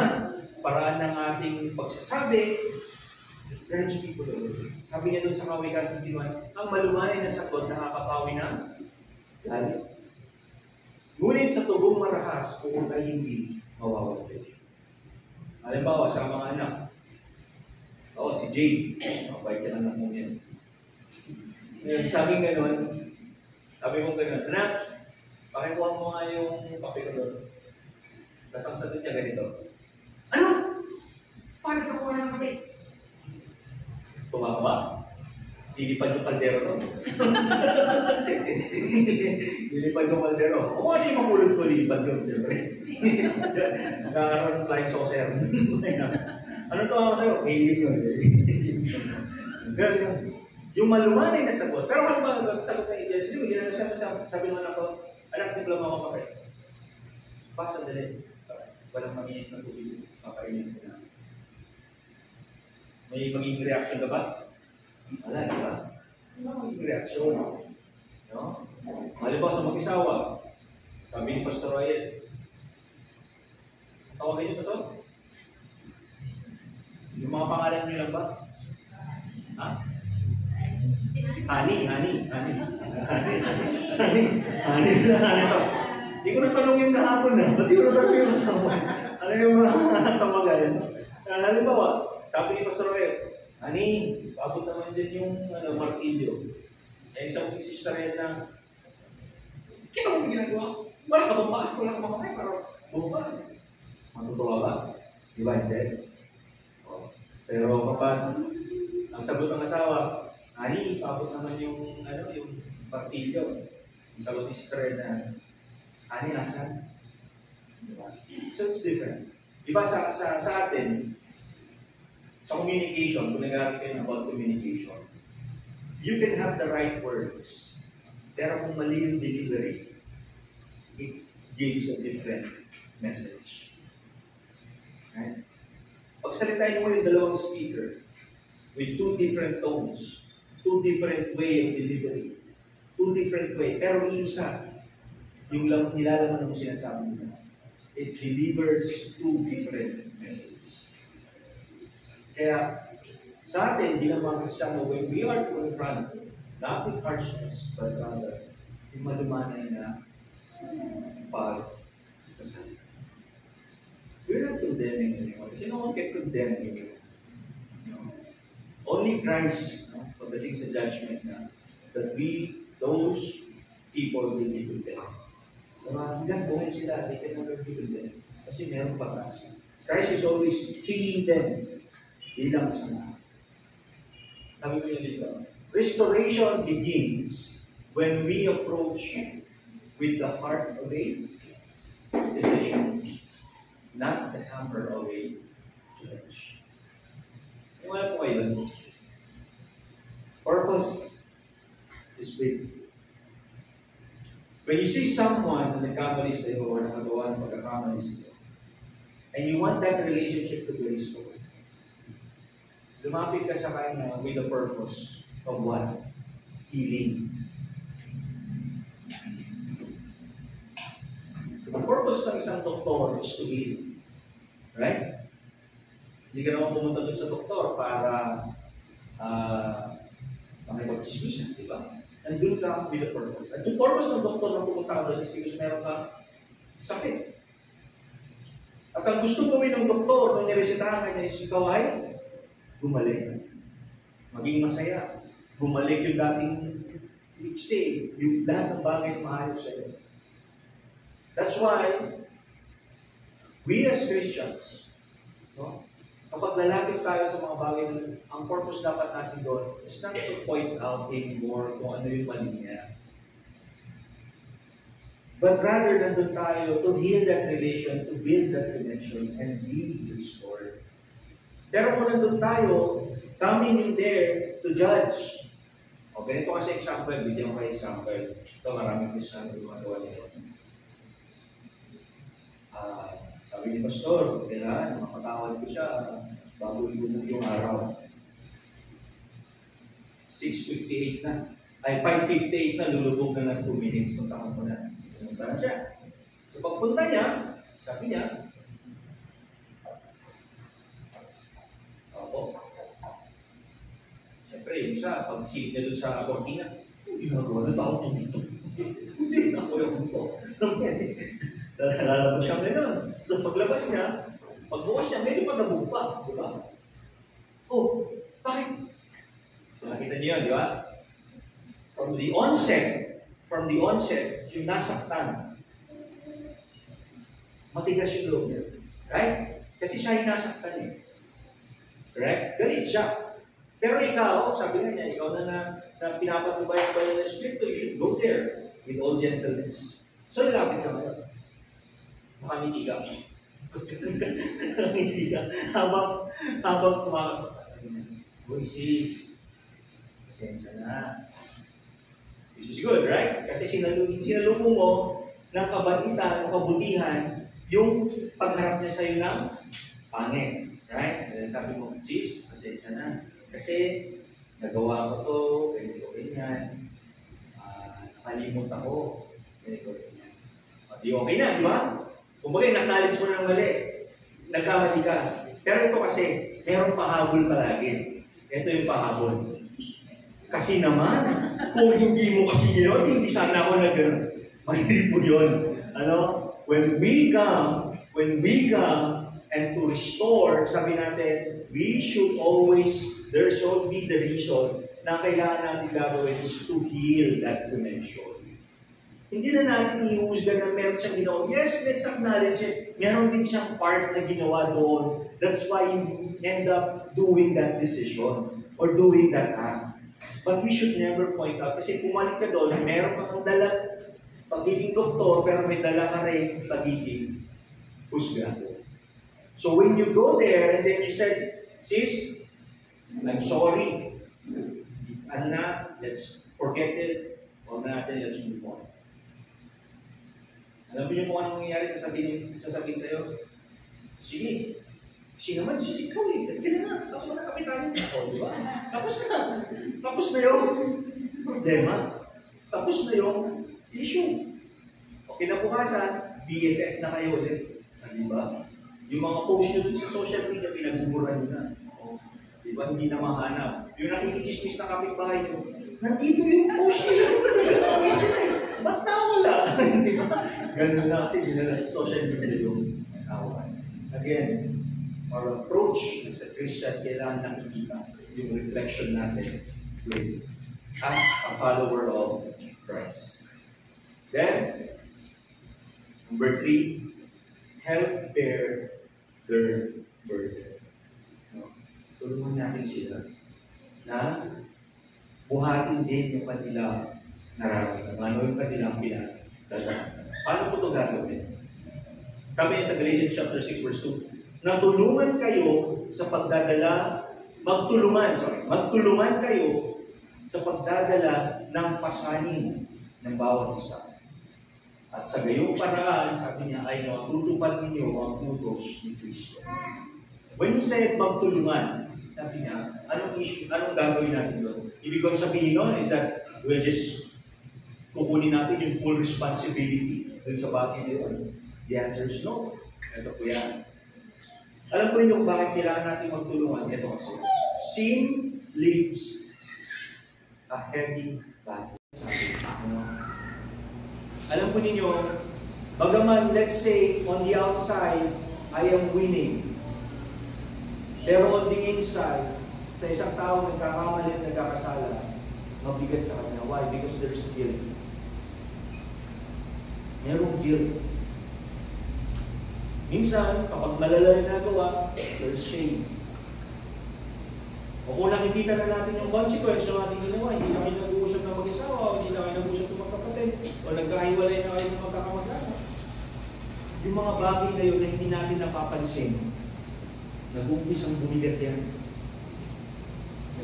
paraan ng ating pagsasabi, drives people away. Sabi niya doon sa Kawikaan 51, ang malumanay na sagot nakakapawi ng galit. Ngunit sa tugong marahas, kung ay hindi mawawala. Halimbawa, sa mga anak, si Jade, mabait ka anak mo yan. Sabi mo gano'n, anak, pakikuha mo nga yung kape ko doon. Tapos ang sagot niya ganito, ano? Paano nakuha ng kape? Tumama ba? Lilipad yung kaldero doon. Lilipad yung kaldero. O ano yung makulog ko lilipad doon, siyempre. Nagkakaroon ng flying saucer. Ano ito ako sa'yo? Alien yun. Yung malumanay na sagot. Pero ano ba sagot ng Indian? Sige, hindi na sabi naman ako, anak, diploma ako pa kayo. Basta dali. Walang manginit na tubig. Pakainin ko na. May magiging reaction ka ba? Wala, di ba? Wala magiging reaction. No? Halimbawa sa mag-isawa, sabi ni Pastor Royal, tawagin niyo, Pastor? Yung mga pangalan niyo lang ba? Ha? Honey. Hindi ko natanong yung kahapon na. Ba't yung natanong yung kahapon? Ano yung mga tamagan? Halimbawa, sabi ni Pastor Royal, Honey, paabot naman dyan yung martilyo. Eh, isang sister na, kita mo ginagawa? Wala ka bang bakit? Wala ka bang bakit? Pero, bumaba. Matutuwa ba? Di ba? Hindi. Pero kapag ang sagot ng asawa, Honey, paabot naman yung martilyo. Ang sagot ni sister na, Honey, asan? Diba? So it's different. Diba sa atin, sa communication, kung nag-aaral kayo about communication, you can have the right words, pero kung mali yung delivery, it gives a different message. Right? Pagsalitain mo yung dalawang speaker with two different tones, two different way of delivery, two different way, pero isa, yung nilalaman mo sinasabi mo, it delivers two different messages. Kaya, sa atin, di naman Kristiyano, when we are confronted, not with harshness, but rather, yung malumanay na pag-sasalita. We're not condemning anyone. Kasi no one can condemn you. Only Christ, pagdating sa judgment na, that those people will be condemned. Hanggang buhay sila, they can never be condemned. Kasi meron pag-asa. Christ is always seeing them bilang masama. Sabi ko niya dito, restoration begins when we approach with the heart of a decision, not the hammer of a judge. Kung ano po kayo, purpose is big. When you see someone na nagkamali sa iyo or nakagawa ng pagkakamali sa iyo, and you want that relationship to be restored, lumapit ka sa kanya with the purpose of what? Healing. The purpose ng isang doktor is to heal. Right? Hindi ka naman pumunta doon sa doktor para makipag-chismisan, di ba? Nandun ka with the purpose. At yung purpose ng doktor na pumunta ka doon is because meron ka sakit. At ang gusto gawin ng doktor nung niresitahan ka niya is ikaw ay bumalik. Maging masaya. Bumalik yung dating iksi, yung lahat ng bagay na maayos sa iyo. That's why we as Christians, kapag lalapit tayo sa mga bagay na ang purpose dapat natin doon is not to point out anymore kung ano yung mali niya. But rather nandun tayo to heal that relation, to build that connection, and be restored. Pero kung nandun tayo, coming in there to judge. Okay, ito kasi example, bigyan ko kayo example. Ito maraming Kristiyano gumagawa nito. Sabi ni Pastor, kailangan makatawad ko siya bago ilubog yung araw. 6:58 na. Ay, 5:58 na, lulubog na ng 2 minutes. Punta ko na. Pumunta na siya. So pagpunta niya, sabi niya, opo. Siyempre, yung isa, pag-silip niya doon sa kortina, hindi ginagawa na tao ito dito. Hindi na ako yung ito. Lalabas siya gano'n. So paglabas niya, pagbukas niya, medyo pagabog pa. Di ba? Oh, bakit? So nakita niyo yun, di ba? From the onset, yung nasaktan, matigas yung loob niya. Right? Kasi siya yung nasaktan eh. Correct? Galit siya. Pero ikaw, sabi nga niya, ikaw na pinapatubayan ba yung Espiritu, you should go there with all gentleness. So nilapit ka ngayon. Makangiti ka. Makangiti ka. Habang kumakapag. Uy, sis. pasensya na. This is good, right? Kasi sinalubong mo ng kabaitan o kabutihan yung pagharap niya sa'yo ng pangit. Right? Sabi mo, sis, pasensya na. Kasi nagawa ko to, ganito, ganyan. Nakalimot ako, ganito, ganyan. Di okay na, di ba? Kumbaga, na-acknowledge mo ng mali. Nagkamali ka. Pero ito kasi, merong pahabol palagi. Ito yung pahabol. Kasi naman, kung hindi mo kasi ginawa, hindi sana ako nag-gano'n. Mahilig mo yun. Ano? When we come and to restore, sabi natin, we should always, there should be the reason na kailangan natin gagawin is to heal that dimension. Hindi na natin ihusga na meron siyang ginawa. Yes, let's acknowledge it. Meron din siyang part na ginawa doon. That's why you end up doing that decision or doing that act. But we should never point out. Kasi pumalik ka doon, meron kang dala pagiging doktor, pero may dala ka rin pagiging husgado. So when you go there and then you said, sis, I'm sorry. Ano na, let's forget it. Huwag natin, let's move on. Alam niyo kung anong nangyayari sasabihin sa'yo? Sige. Kasi naman, sisikaw eh. Ganyan na. Tapos wala kapitan. O, di ba? Tapos na. Tapos na yung problema. Tapos na yung issue. O kinabukasan, BFF na kayo ulit. Di ba? Yung mga post nyo dun sa social media, pinagbuburan nyo na. O, di ba? Hindi na mahanap. Yung nakikichismis na kapitbahay nyo, nandito yung post nyo. Ba't nawala? Di ba? Ganun na kasi dinala sa social media yung nawalan. Again, our approach as a Christian, kailangan nakikita yung reflection natin with as a follower of Christ. Then, number 3, help bear their burden. No? Tulungan natin sila na buhatin din yung kanila nararamdaman. Ano yung kanilang pinagdadaanan. Paano po ito gagawin? Sabi niya sa Galatians chapter 6 verse 2, natulungan kayo sa pagdadala, magtulungan kayo sa pagdadala ng pasanin ng bawat isa. At sa gayong paraan, sabi niya, ay natutupad ninyo ang utos ni Kristo. When he said magtulungan, sabi niya, anong gagawin natin doon? Ibig kong sabihin doon is that we'll just kukunin natin yung full responsibility dun sa bagay nito. The answer is no. Ito po yan. Alam po ninyo kung bakit kailangan natin magtulungan. Ito kasi. Sin leaves a heavy burden. Alam po ninyo, bagaman let's say on the outside, I am winning. Pero on the inside, sa isang tao nagkakamali at nagkakasala, mabigat sa kanya. Why? Because there is guilt. Merong guilt. Minsan, kapag malala rin nagawa, there is shame. O kung nakikita na natin yung consequence ng ating ginawa, hindi na kayo nag-uusap ng mag-isawa, o hindi na kayo nag-uusap ng magkapatid, o nagkahiwalay na kayo ng magkakamag-anak. Yung mga bagay na yun na hindi natin napapansin, nag-uumpisang bumigat yan.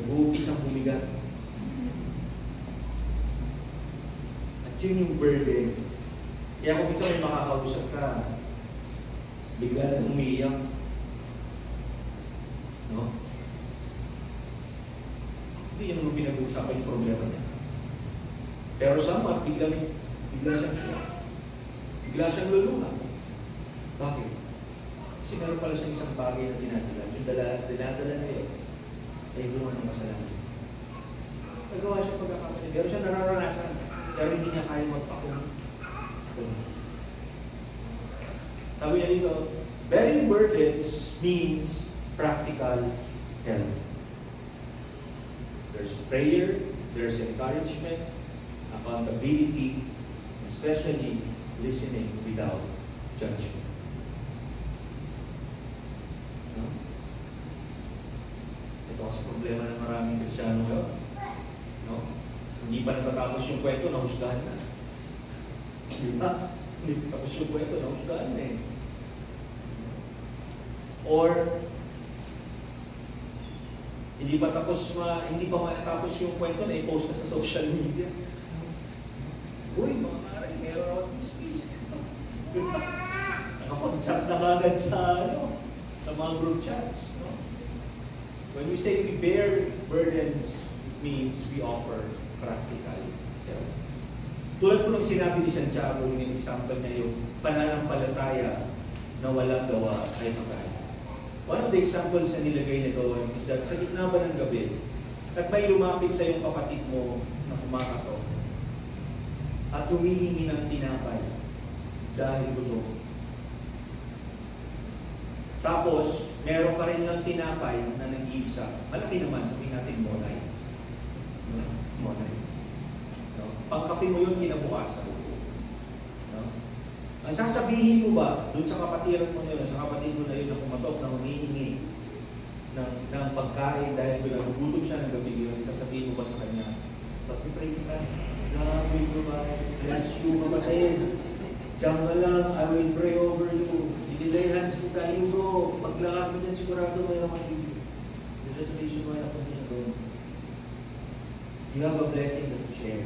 Nag-uumpisang bumigat. At yun yung burden. Kaya kung minsan may makakausap ka, bigla na umiiyak. No? Hindi yan naman pinag-uusapan yung problema niya. Pero sama, bigla siyang luluha. Bakit? Kasi meron pala siyang isang bagay na dinadala. Yung dinadala na yun, ay buwan ng masalamat. Nagawa siya pagkakamali. Pero siya nararanasan. Pero hindi niya kaya magpakulang. Sabi niya dito, bearing burdens means practical help. There's prayer, there's encouragement, accountability, especially listening without judgment. No? Ito kasi problema ng maraming Kristiyano ngayon. No? Hindi pa natatapos yung kwento, nahusgahan na. Hindi tapos yung kwento, nahusgahan na eh. Or, Hindi pa matapos yung kwento na i-post na sa social media. Uy, mga maray, meron ako this space. Nakapag-chat na agad sa mga group chats. No? When we say we bear burdens, it means we offer practical help. Tulad po ng sinabi ni Santiago, yung example niya yung pananampalataya na walang gawa ay makaya. One of the examples na nilagay niya doon is that sa gitna ba ng gabi, at may lumapit sa iyong kapatid mo na kumakato at humihingi ng tinapay dahil gutom. Tapos, meron ka rin ng tinapay na nag-iisa. Malaki naman, sabihin natin monay. Monay. No? Pangkapi mo yun kinabukasan. No? Ang sasabihin mo ba dun sa kapatiran mo na yun, sa kapatid mo na yun na kumatok, na humihingi ng pagkain dahil nagugutom siya ng gabi yun, sasabihin mo ba sa kanya, pag-pray ka, God will provide, bless you, kapatid. Diyan ka lang, I will pray over you. Ililay hands ko tayo, bro. Paglakad mo dyan, sigurado may nakatid. There's a reason why napunta siya doon. You have a blessing that you share.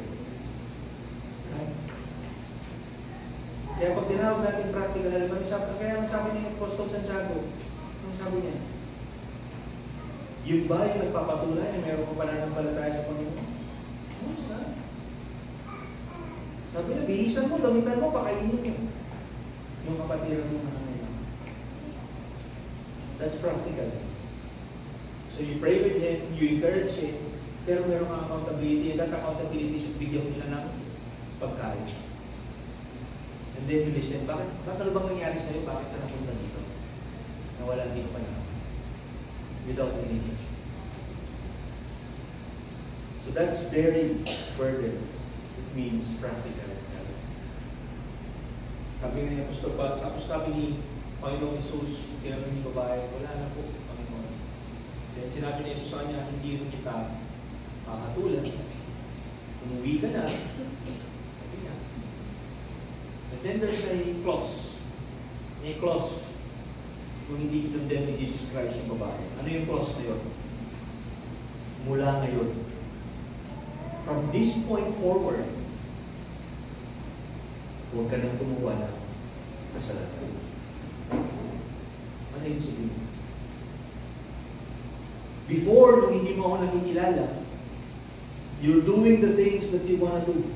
Right? Kaya pag tinawag natin practical, kaya ang sabi ni Apostol Santiago, ang sabi niya, yun ba yung nagpapatunay na meron ko pananampalataya sa Panginoon? Mas na. Sabi niya, bihisan mo, damitan mo, pakainin mo. Yung kapatiran mo na kanila. That's practical. So you pray with him, you encourage him, pero meron kang accountability, and that accountability should bigyan mo siya ng pagkain. And then you listen, bakit ano bang nangyari sa'yo? Bakit ka napunta dito? Nawala dito pa na. Without any judgment. So that's bearing burden. It means practical. Sabi ni Apostol Paul, sabi ni Panginoon Jesus, tinanong ni babae, wala na po, Panginoon. Then sinabi ni Jesus sa kanya, hindi rin kita kakatulan. Umuwi ka na. Sabi niya. And then there's a clause. May clause. Kung hindi kinondemn ni Jesus Christ yung babae. Ano yung clause na yun? Mula ngayon. From this point forward, huwag ka nang tumuwa na kasalanan. Ano yung sabihin? Before, nung hindi mo ako nakikilala, you're doing the things that you want to do.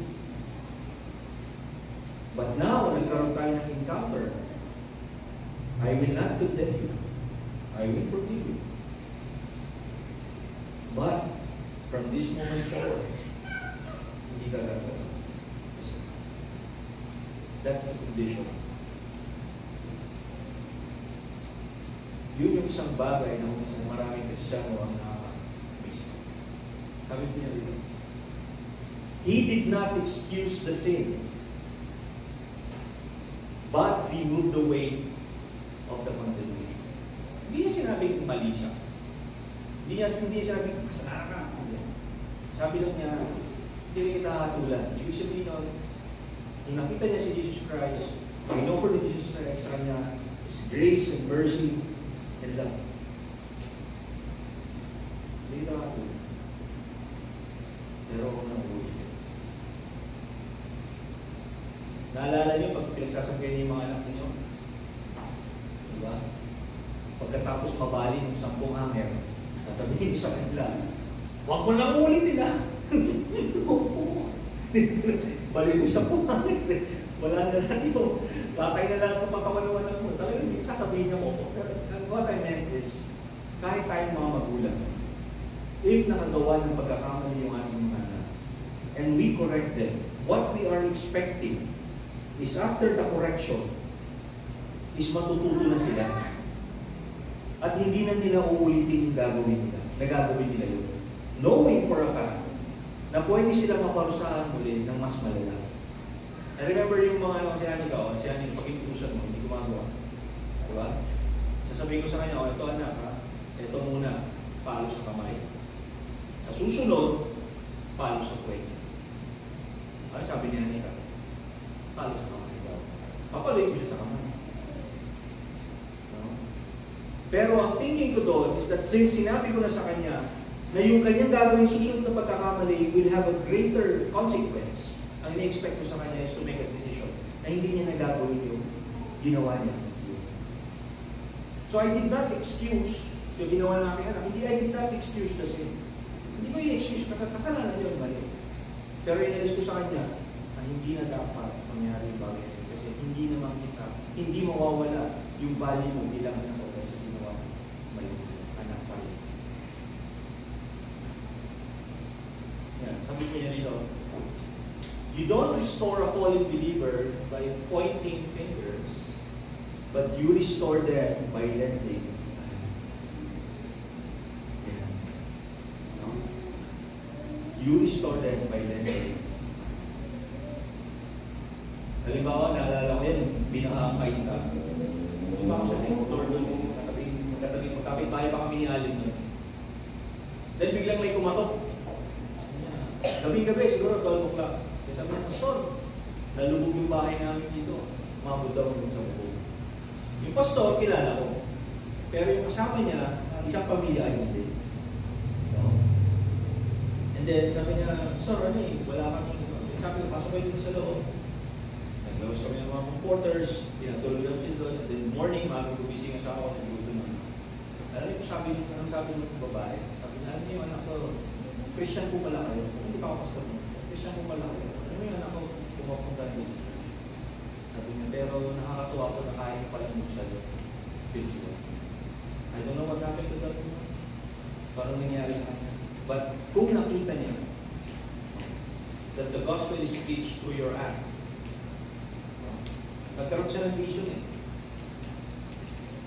But now, nagkaroon tayo ng encounter, I will not condemn you. I will forgive you. But, from this moment forward, hindi ka gagawin. That's the condition. Yun yung isang bagay na isang maraming Kristiyano ang nakakamiss. Sabi niya dito, he did not excuse the sin, but removed the weight of the condemnation. Hindi niya sinabing mali siya. Hindi niya sinabing kasalanan ka. Sabi lang niya, hindi rin kita hatulan. Ibig sabihin nun, nung nakita niya si Jesus Christ, ang in-offer ni Jesus Christ sa kanya is grace and mercy and love. Hindi kita hatulan. Pero ako nang ulit. Naalala niyo pag pinagsasabay niyo yung mga anak niyo? Diba? Pagkatapos mabali ng 10 hanger, sasabihin sa kanila, huwag mo nang ulitin ha! Bali mo 10 hanger. Wala na lang yun. Batay na lang kung pagkawaluan mo. Talagang sasabihin niyo mo. What I meant is, kahit tayong mga magulang, if nakagawa ng pagkakamali yung ating mga anak, and we correct them, what we are expecting is after the correction, is matututo na sila. At hindi na nila uulitin yung gagawin nila. Nagagawin nila yun. Knowing for a fact na pwede sila maparusahan muli ng mas malala. I remember yung mga sinabi ko, sinabi pag-ipusan mo, hindi gumagawa. Diba? Sasabihin ko sa kanya, ito anak ha, ito muna, palo sa kamay. Sa susunod, palo sa kwek. Ano sabi niya nila? Palo sa kamay daw. Papaloy ko siya sa kamay. No? Pero ang thinking ko doon is that since sinabi ko na sa kanya na yung kanyang gagawin susunod na pagkakamali will have a greater consequence. Ang ina-expect ko sa kanya is to make a decision na hindi niya nagagawin yung ginawa niya. So I did not excuse yung ginawa ng aking anak. Hindi, I did not excuse kasi. Hindi ko i-excuse kasi kasalanan yun, mali. Pero inalis ko sa kanya na hindi na dapat mangyari yung bagay kasi hindi naman kita, hindi mawawala yung value mo bilang anak ko sa ginawa mali. Anak pala. Yan, sabi ko niya nito, you don't restore a fallen believer by pointing fingers, but you restore them by lending. Yeah. No? You restore them by lending. Halimbawa, naalala ko yan, pinaka-kain ka. Yung ako sa motor doon, magkatabi, bahay pa kami ni Alin doon. Then biglang may kumatok. Gabi-gabi, siguro 12 o'clock. Sabi niya, Pastor, nalubog yung bahay namin dito. Mabot daw sa bubog. Yung pastor, kilala ko. Pero yung kasama niya, isang pamilya ay hindi. No? And then, sabi niya, Pastor, ano eh, wala kami. Sabi ko, pasok kayo dito sa loob. Naglawas kami ng mga comforters, pinatulog daw siya doon. And then, morning, gumising sa ako, nagluto na. Alam niyo, sabi ng babae, sabi niya, alam niyo, anak ko, Christian po pala kayo. Hindi pa ako pastor mo. Christian po pala kayo. Ano yun, anak ko, pumapunta niyo sa church. Sabi niya, pero nakakatuwa ko na kaya pala mo sa spiritual. I don't know what happened to that. Parang nangyari sa kanya. But kung nakita niya that the gospel is preached through your act, nagkaroon siya ng vision eh.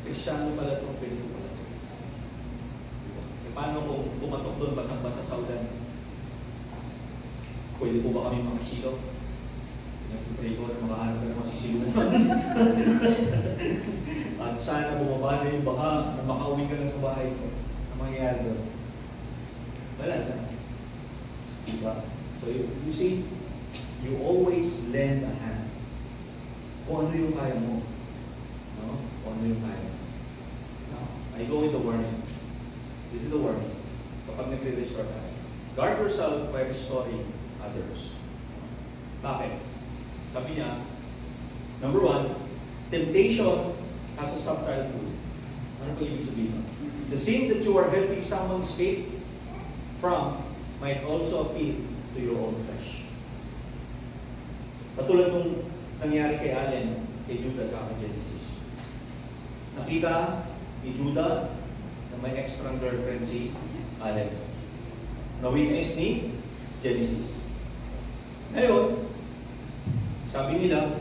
Kristyano pala itong pwede ko pala siya. E paano kung bumatok doon basang-basa sa ulan? Pwede po ba kami makasilo? Nag-pray ko na makahanap ka ng masisiluman. At sana bumaba na yung baka na makauwi ka lang sa bahay ko. Ang mangyayari doon? Wala na. Diba? So you see, you always lend a hand. Kung ano yung kaya mo. No? Kung ano yung kaya mo. Now, I go with the warning. This is the warning. Kapag nagre-restore tayo. Guard yourself by restoring others. Bakit? Sabi niya, number 1, temptation has a subtle tool. Ano po ibig sabihin? The sin that you are helping someone escape from might also appeal to your own flesh. Katulad nung nangyari kay Allen, kay Judah at kay Genesis. Nakita ni Judah na may extra girlfriend si Allen. Na-witness ni Genesis. Ngayon, sabi nila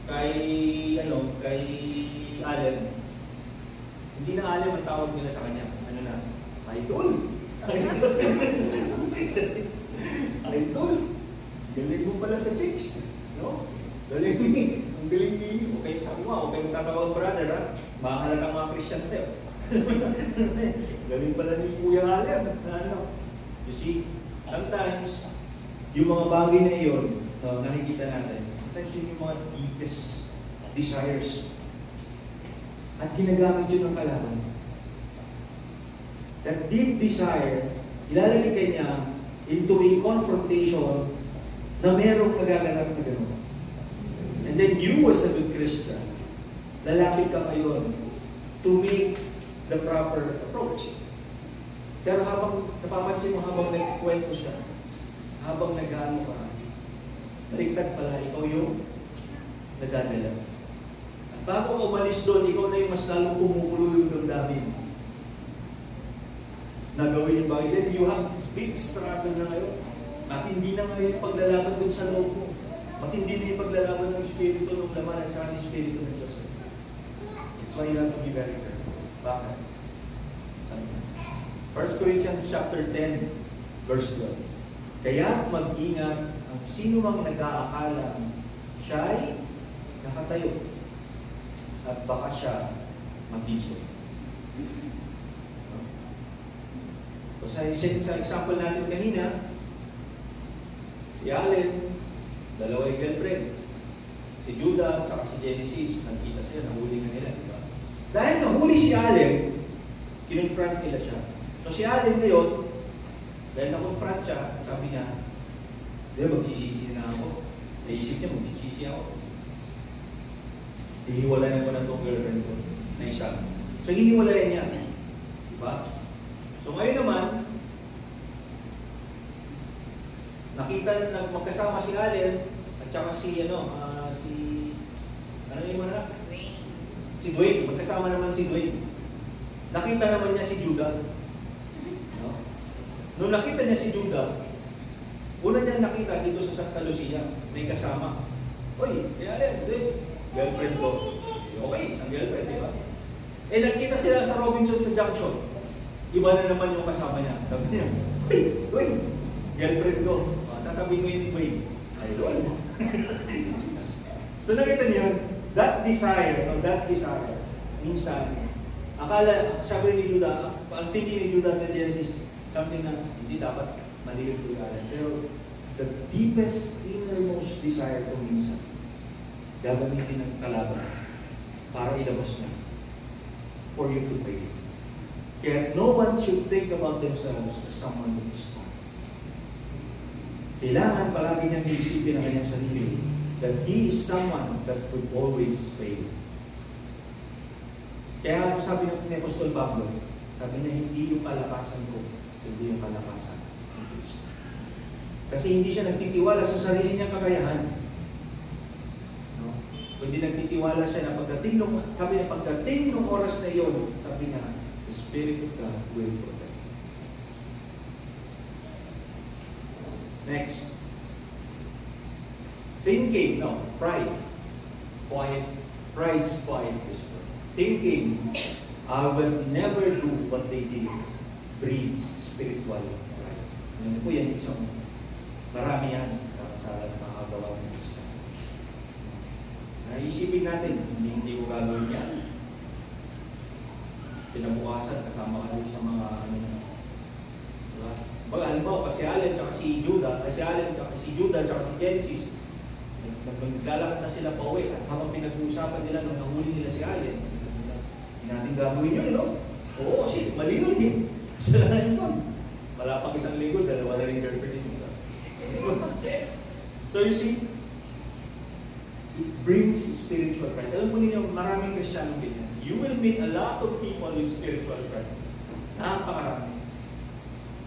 kay Allen, hindi na Allen ang tawag nila sa kanya. Ano na? Idol! Idol! Galing mo pala sa chicks. No? Galing ang galing ni. Okay, sabi mo, okay mong tatawag brother, ha? Makahalat ang mga Christian tayo. Galing pala ni Kuya Allen. Ano? You see, sometimes, yung mga bagay na iyon, nakikita natin, sometimes yun yung mga deepest desires. At ginagamit yun ng kalaban. That deep desire, ilalagay ka niya into a confrontation na merong nagaganap na gano'n. And then you as a good Christian, lalapit ka ngayon to make the proper approach. Pero habang napapansin mo, habang nagkwento siya, habang nag-ano ka, baliktad pala, ikaw yung nagdadala. At bago ka umalis doon, ikaw na yung mas lalong kumukulo yung damdamin. Nagawin yung bagay. Then you have big struggle na ngayon. Matindi na ngayon yung paglalaban doon sa loob mo. Matindi na yung paglalaban ng Espiritu ng laman at saka ng Espiritu ng Diyos. It's why you have to be very careful. Bakit? 1 Corinthians chapter 10, verse 12. Kaya mag-ingat ang sino mang nag-aakala siya'y nakatayo at baka siya matiso. So, sa example natin kanina, si Allen, dalawang girlfriend. Si Judah, at si Genesis, nagkita sila, nahuli na nila, diba? Dahil nahuli si Allen, kinonfront nila siya. So si Allen ngayon, Dahil na-confront siya, sabi niya, di ba magsisisi na ako? Naisip niya, magsisisi ako. Hihiwalayan ko na itong girlfriend ko na isa. So, hiniwalayan niya. Diba? So, ngayon naman, nakita na magkasama si Allen at saka si, ano yung mga na? Si Dwayne. Magkasama naman si Dwayne. Nakita naman niya si Judah. No? Nung nakita niya si Judah, una niya nakita dito sa Santa Lucia, may kasama. Uy, Allen, girlfriend ko. Okay, isang girlfriend, di ba? Eh, nagkita sila sa Robinson sa Junction. Iba na naman yung kasama niya. Sabi niya, Dwayne, girlfriend ko. Sasabihin ko yun, Dwayne, ay, Dwayne. So, nakita niyo, that desire, minsan, akala, sabi ni Judah, ang tingin ni Judah na Genesis, something na hindi dapat malilig ko yan. Pero, the deepest, innermost desire ko minsan, gagamitin ng kalaban para ilabas niya for you to fail. Kaya no one should think about themselves as someone who is smart. Kailangan palagi niyang iisipin ang kanyang sarili that he is someone that would always fail. Kaya ano sabi ni Apostol Pablo, sabi niya, hindi yung kalakasan ko, hindi yung kalakasan ng Kristo. Kasi hindi siya nagtitiwala sa sarili niyang kakayahan. No? Kundi nagtitiwala siya na pagdating ng oras na iyon, sabi niya, the Spirit of God will protect. Next. Thinking, pride. Quiet. Pride's quiet whisper. Thinking, I will never do what they did, breeds spiritual pride. Ano po yan, isang marami yan sa makagawa ng Kristo. Naisipin natin, hindi ko gagawin yan. Pinabukasan, kasama ka din sa mga diba? Halimbawa, si Allen, tsaka si Judah, si Genesis, naglalakad na sila pa uwi. At habang pinag-uusapan nila nung nahuli nila si Allen, hindi natin gagawin yun, no? Oo, kasi mali yun eh. Kasalanan yun. Wala pang isang linggo, dalawa na rin girlfriend yun. So you see, it brings spiritual pride. Alam mo ninyo, maraming Kristiyano ganyan. You will meet a lot of people with spiritual pride. Napakarami.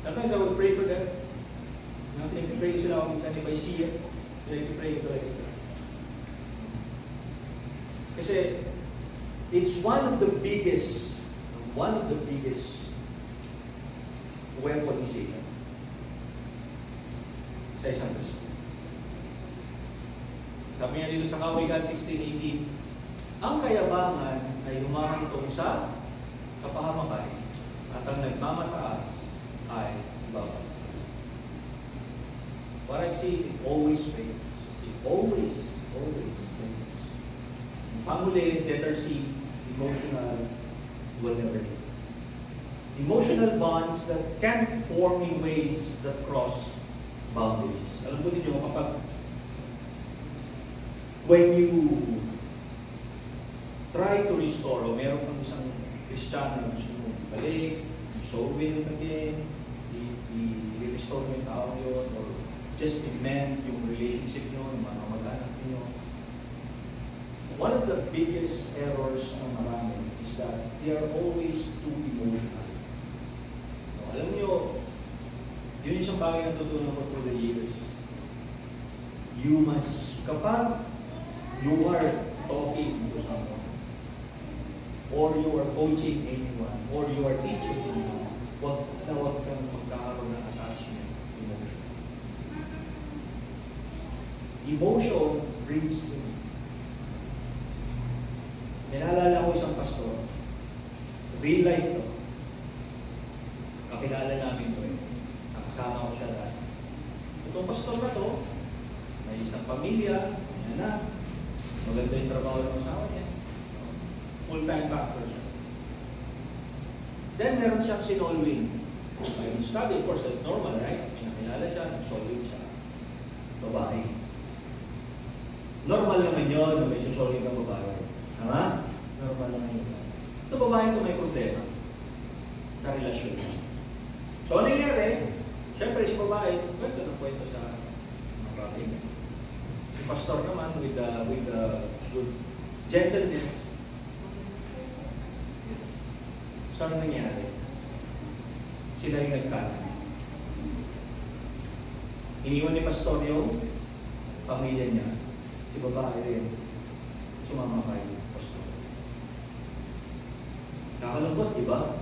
Sometimes I would pray for them. Pinag-pray sila ako minsan if I see it. Pinag-pray ko like that. Kasi it's one of the biggest weapon ni Satan sa isang Kristo. Sabi niya dito sa Kawikaan 16:18, ang kayabangan ay humahantong sa kapahamakan at ang nagmamataas ay ibabagsak. What I've seen, it always fails. It always fails. Panguli, letter C, emotional will never do. Emotional bonds that can form in ways that cross boundaries. Alam mo ninyo, kapag when you try to restore, o meron kang isang Kristiyano na gusto mo balik, so will again, i-restore mo yung tao yun, or just mend yung relationship nyo, yung mga mag-anak nyo. One of the biggest errors ng marami is that they are always too emotional. So, alam nyo, yun yung isang bagay na tutunan ko through the years. You must, kapag you are talking to someone, or you are coaching anyone, or you are teaching anyone, huwag kang magkakaroon ng attachment emotion. Emotion brings sin. Nalala ko isang pastor, real life to. Kakilala namin to eh. Nakasama ko siya dati. Itong pastor na to, may isang pamilya, may anak, maganda yung trabaho ng asawa niya. Full-time pastor siya. Then meron siyang sinolwing. When you study, of course, that's normal, right? May nakilala siya, nag-solving siya. Babae. Normal naman yun na may susolving ng babae. Tama? Normal naman yun. Ito babae ito may problema sa relasyon. So, ano nangyari? babae, kwento ng kwento sa mga babae. Si pastor naman with good gentleness. So, ano nangyari? Sila yung nagkanan. Iniwan ni pastor yung pamilya niya. Si babae rin. Sumama kay pastor. Nakalungkot, di ba?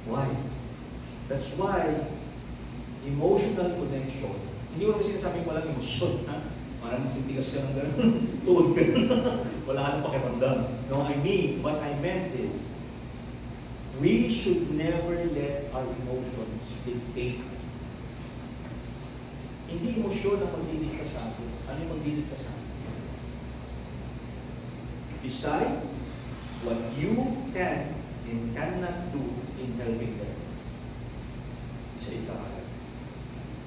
Why? That's why emotional connection. Hindi ko naman sinasabing walang emosyon. Parang sintigas ka ng gano'n. Tuwag ka wala ka nang pakiramdam. No, what I meant is, we should never let our emotions dictate. Hindi emosyon ang magdidikta sa atin. Ano yung magdidikta sa atin? Decide what you can and cannot do in helping them. Isa ikaw.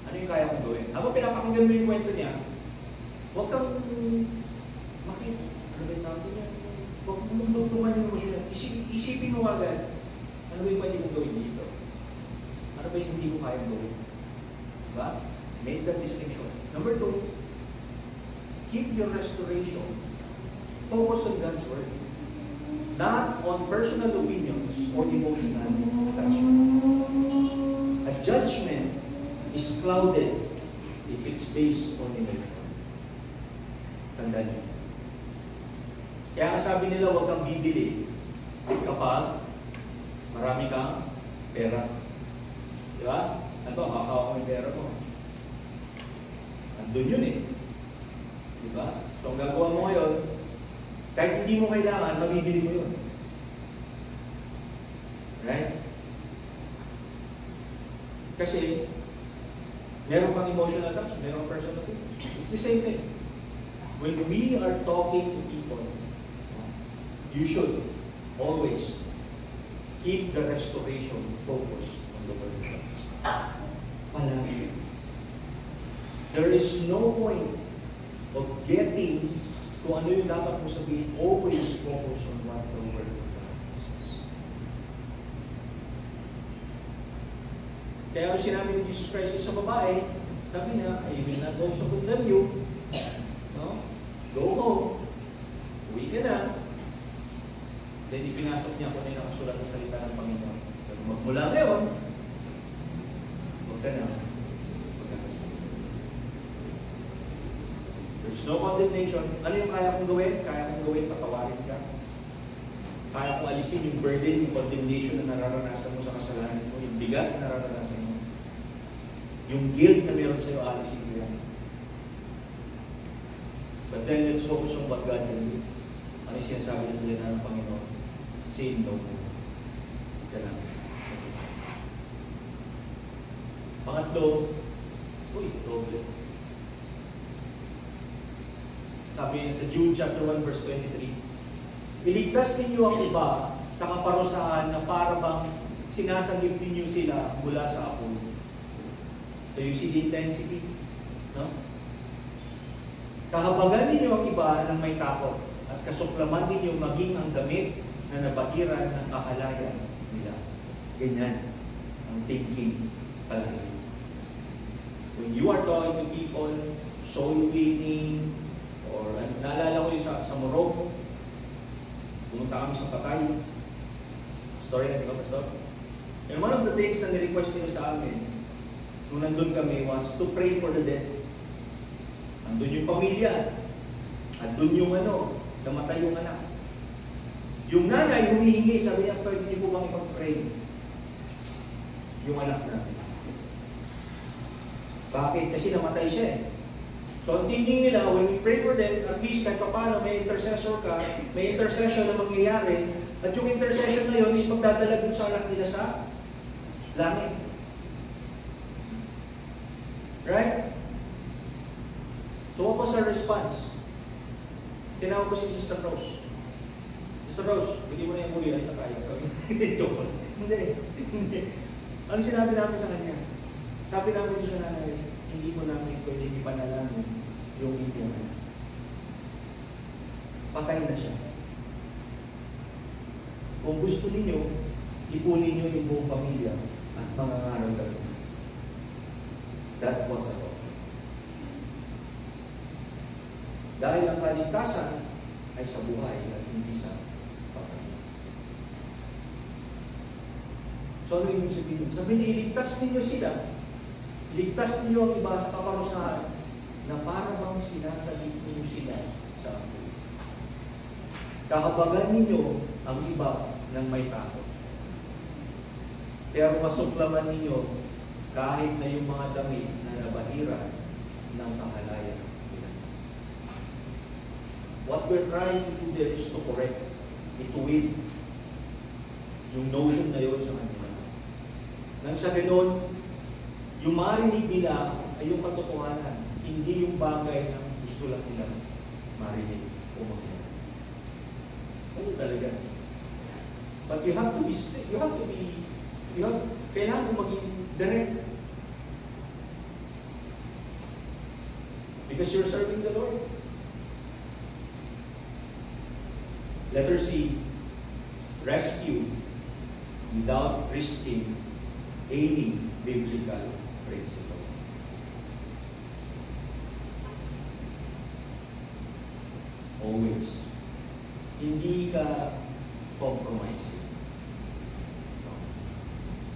Ano yung kaya kong gawin? Habang pinapakinggan mo yung kwento niya, huwag kang makita. Ano ba yung tawag niya? Huwag mong magdutuman yung emosyon. Isipin mo agad. Ano ba yung pwede mong gawin dito? Ano ba yung hindi mo kaya gawin? Diba? Make that distinction. Number 2, keep your restoration. Focus on God's Word. Not on personal opinions or emotional attachment. A judgment is clouded if it's based on emotion. Tandaan niyo. Kaya nga sabi nila, huwag kang bibili kapag marami kang pera. Di ba? Ano ba? Kakawa ko yung pera mo. Andun yun eh. Di ba? So, ang gagawa mo ngayon, kahit hindi mo kailangan, mabibili mo yun. Right? Kasi, meron kang emotional touch, meron kang personal touch. It's the same thing. When we are talking to people, you should always keep the restoration focused on the Word of God. Palagi. There is no point of getting kung ano yung dapat mo sabihin. Always focus on what the Word of God says. Kaya sinabi ni Jesus Christ sa babae, sabi niya, I will not also condemn you. No? Go home. Uwi ka na. Then ipinasok niya kung ano yung nakasulat sa salita ng Panginoon. Pero magmula ngayon, huwag ka na. There's no condemnation. Ano yung kaya kong gawin? Kaya kong gawin, patawarin ka. Kaya kong alisin yung burden, yung condemnation na nararanasan mo sa kasalanan mo, yung bigat na nararanasan mo. Yung guilt na meron sa'yo, alisin mo yan. But then let's focus on what God can do. Ano yung sinasabi na salita ng Panginoon? Sin no more. Kaya lang. Pangatlo, doble. Sabi niya sa Jude chapter 1 verse 23, iligtas ninyo ang iba sa kaparusahan na para bang sinasagip ninyo sila mula sa apoy. So you see the intensity, no? Kahabagan ninyo ang iba ng may takot at kasuklaman ninyo maging ang damit na nabahiran ng kahalayan nila. Ganyan ang thinking palagi. When you are talking to people, soul winning, or naalala ko yung sa Morocco, pumunta kami sa Patay. Story na, di ba, Pastor? And one of the things na nirequest nila sa amin, nung nandun kami, was to pray for the dead. Andun yung pamilya. Andun yung namatay yung anak. Yung nanay, humihingi, sabi niya, pwede niyo po bang ipag-pray? Yung anak natin. Bakit? Kasi namatay siya eh. So, ang thinking nila, when we pray for them, at least kahit paano may intercessor ka, may intercession na mangyayari, at yung intercession na yun is magdadala dun sa anak nila sa langit. Right? So, what was our response? Tinawag ko si Sister Rose. Sister Rose, bigyan mo na yung muli ay sa kaya. Hindi. Ano sinabi namin sa kanya? Sabi namin sa nanay, hindi mo namin pwede ipanalangin yung inyong anak. Patay na siya. Kung gusto ninyo, ipunin nyo yung buong pamilya at mangangaral kayo. That was all. Dahil ang kaligtasan ay sa buhay at hindi sa pamilya. So ano ibig sabihin? Sabihin, iligtas ninyo sila. Iligtas ninyo ang iba sa kaparusahan na para bang sinasalit ninyo sila sa apoy. Kahabagan ninyo ang iba ng may takot. Pero masuklaman ninyo kahit na yung mga damit na nabahira ng kahalayan nila. What we're trying to do there is to correct, ituwid yung notion na yun sa kanila. Nang sa ganoon, yung marinig nila ay yung katotohanan, hindi yung bagay na gusto lang nila marinig o makita. Ano talaga? But kailangan mo maging direct. Because you're serving the Lord. Letter C, rescue without risking any biblical principle. Always. Hindi ka compromising.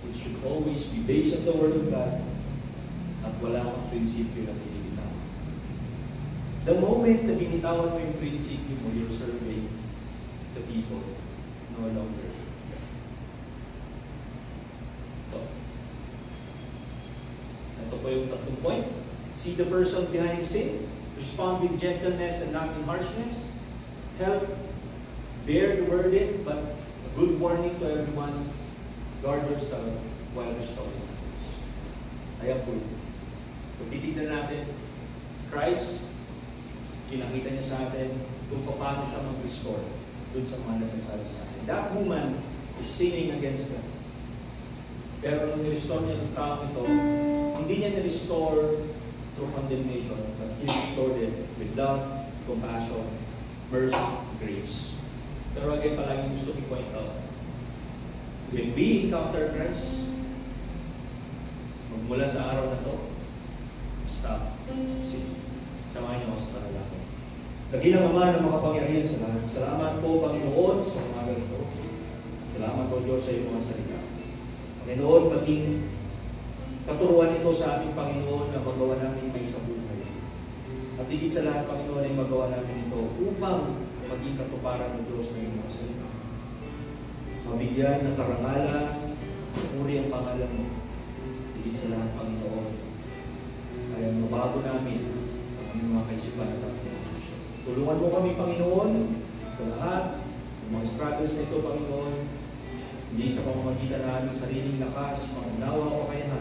It should always be based on the Word of God at wala kang prinsipyo na binibitawan. The moment na binitawan mo yung prinsipyo mo, you're serving the people no longer. So, ito po yung tatlong point. See the person behind the sin. Respond with gentleness and not in harshness. Help bear the burden, but a good warning to everyone. Guard yourself while restoring others. Ayan po. Kung titignan natin, Christ, pinakita niya sa atin kung paano siya mag-restore dun sa mga nagkasala sa atin. That woman is sinning against God. Pero nung nirestore niya ng tao ito, hindi niya nirestore through condemnation, but He restored it with love, compassion, mercy, grace. Pero again, palagi gusto i-point out, when we encounter Christ, magmula sa araw na to, stop, sit, samahan niyo ako sa panalangin. Dakilang Ama ng makapangyarihan sa lahat, salamat po, Panginoon, sa umaga ito. Salamat po, Diyos, sa iyong mga salita. Panginoon, maging katuruan ito sa aming Panginoon na magawa namin may sa buhay. At higit sa lahat, Panginoon, ay magawa namin ito upang maging katuparan ng Diyos na iyong mga salita. Mabigyan ng karangalan, puri ang pangalan mo. Higit sa lahat, Panginoon, ay mabago namin ang aming mga kaisipan at ang puso. Tulungan mo kami, Panginoon, sa lahat ng mga struggles na ito, Panginoon. Hindi sa pamamagitan na aming sariling lakas, maunawa ko kaya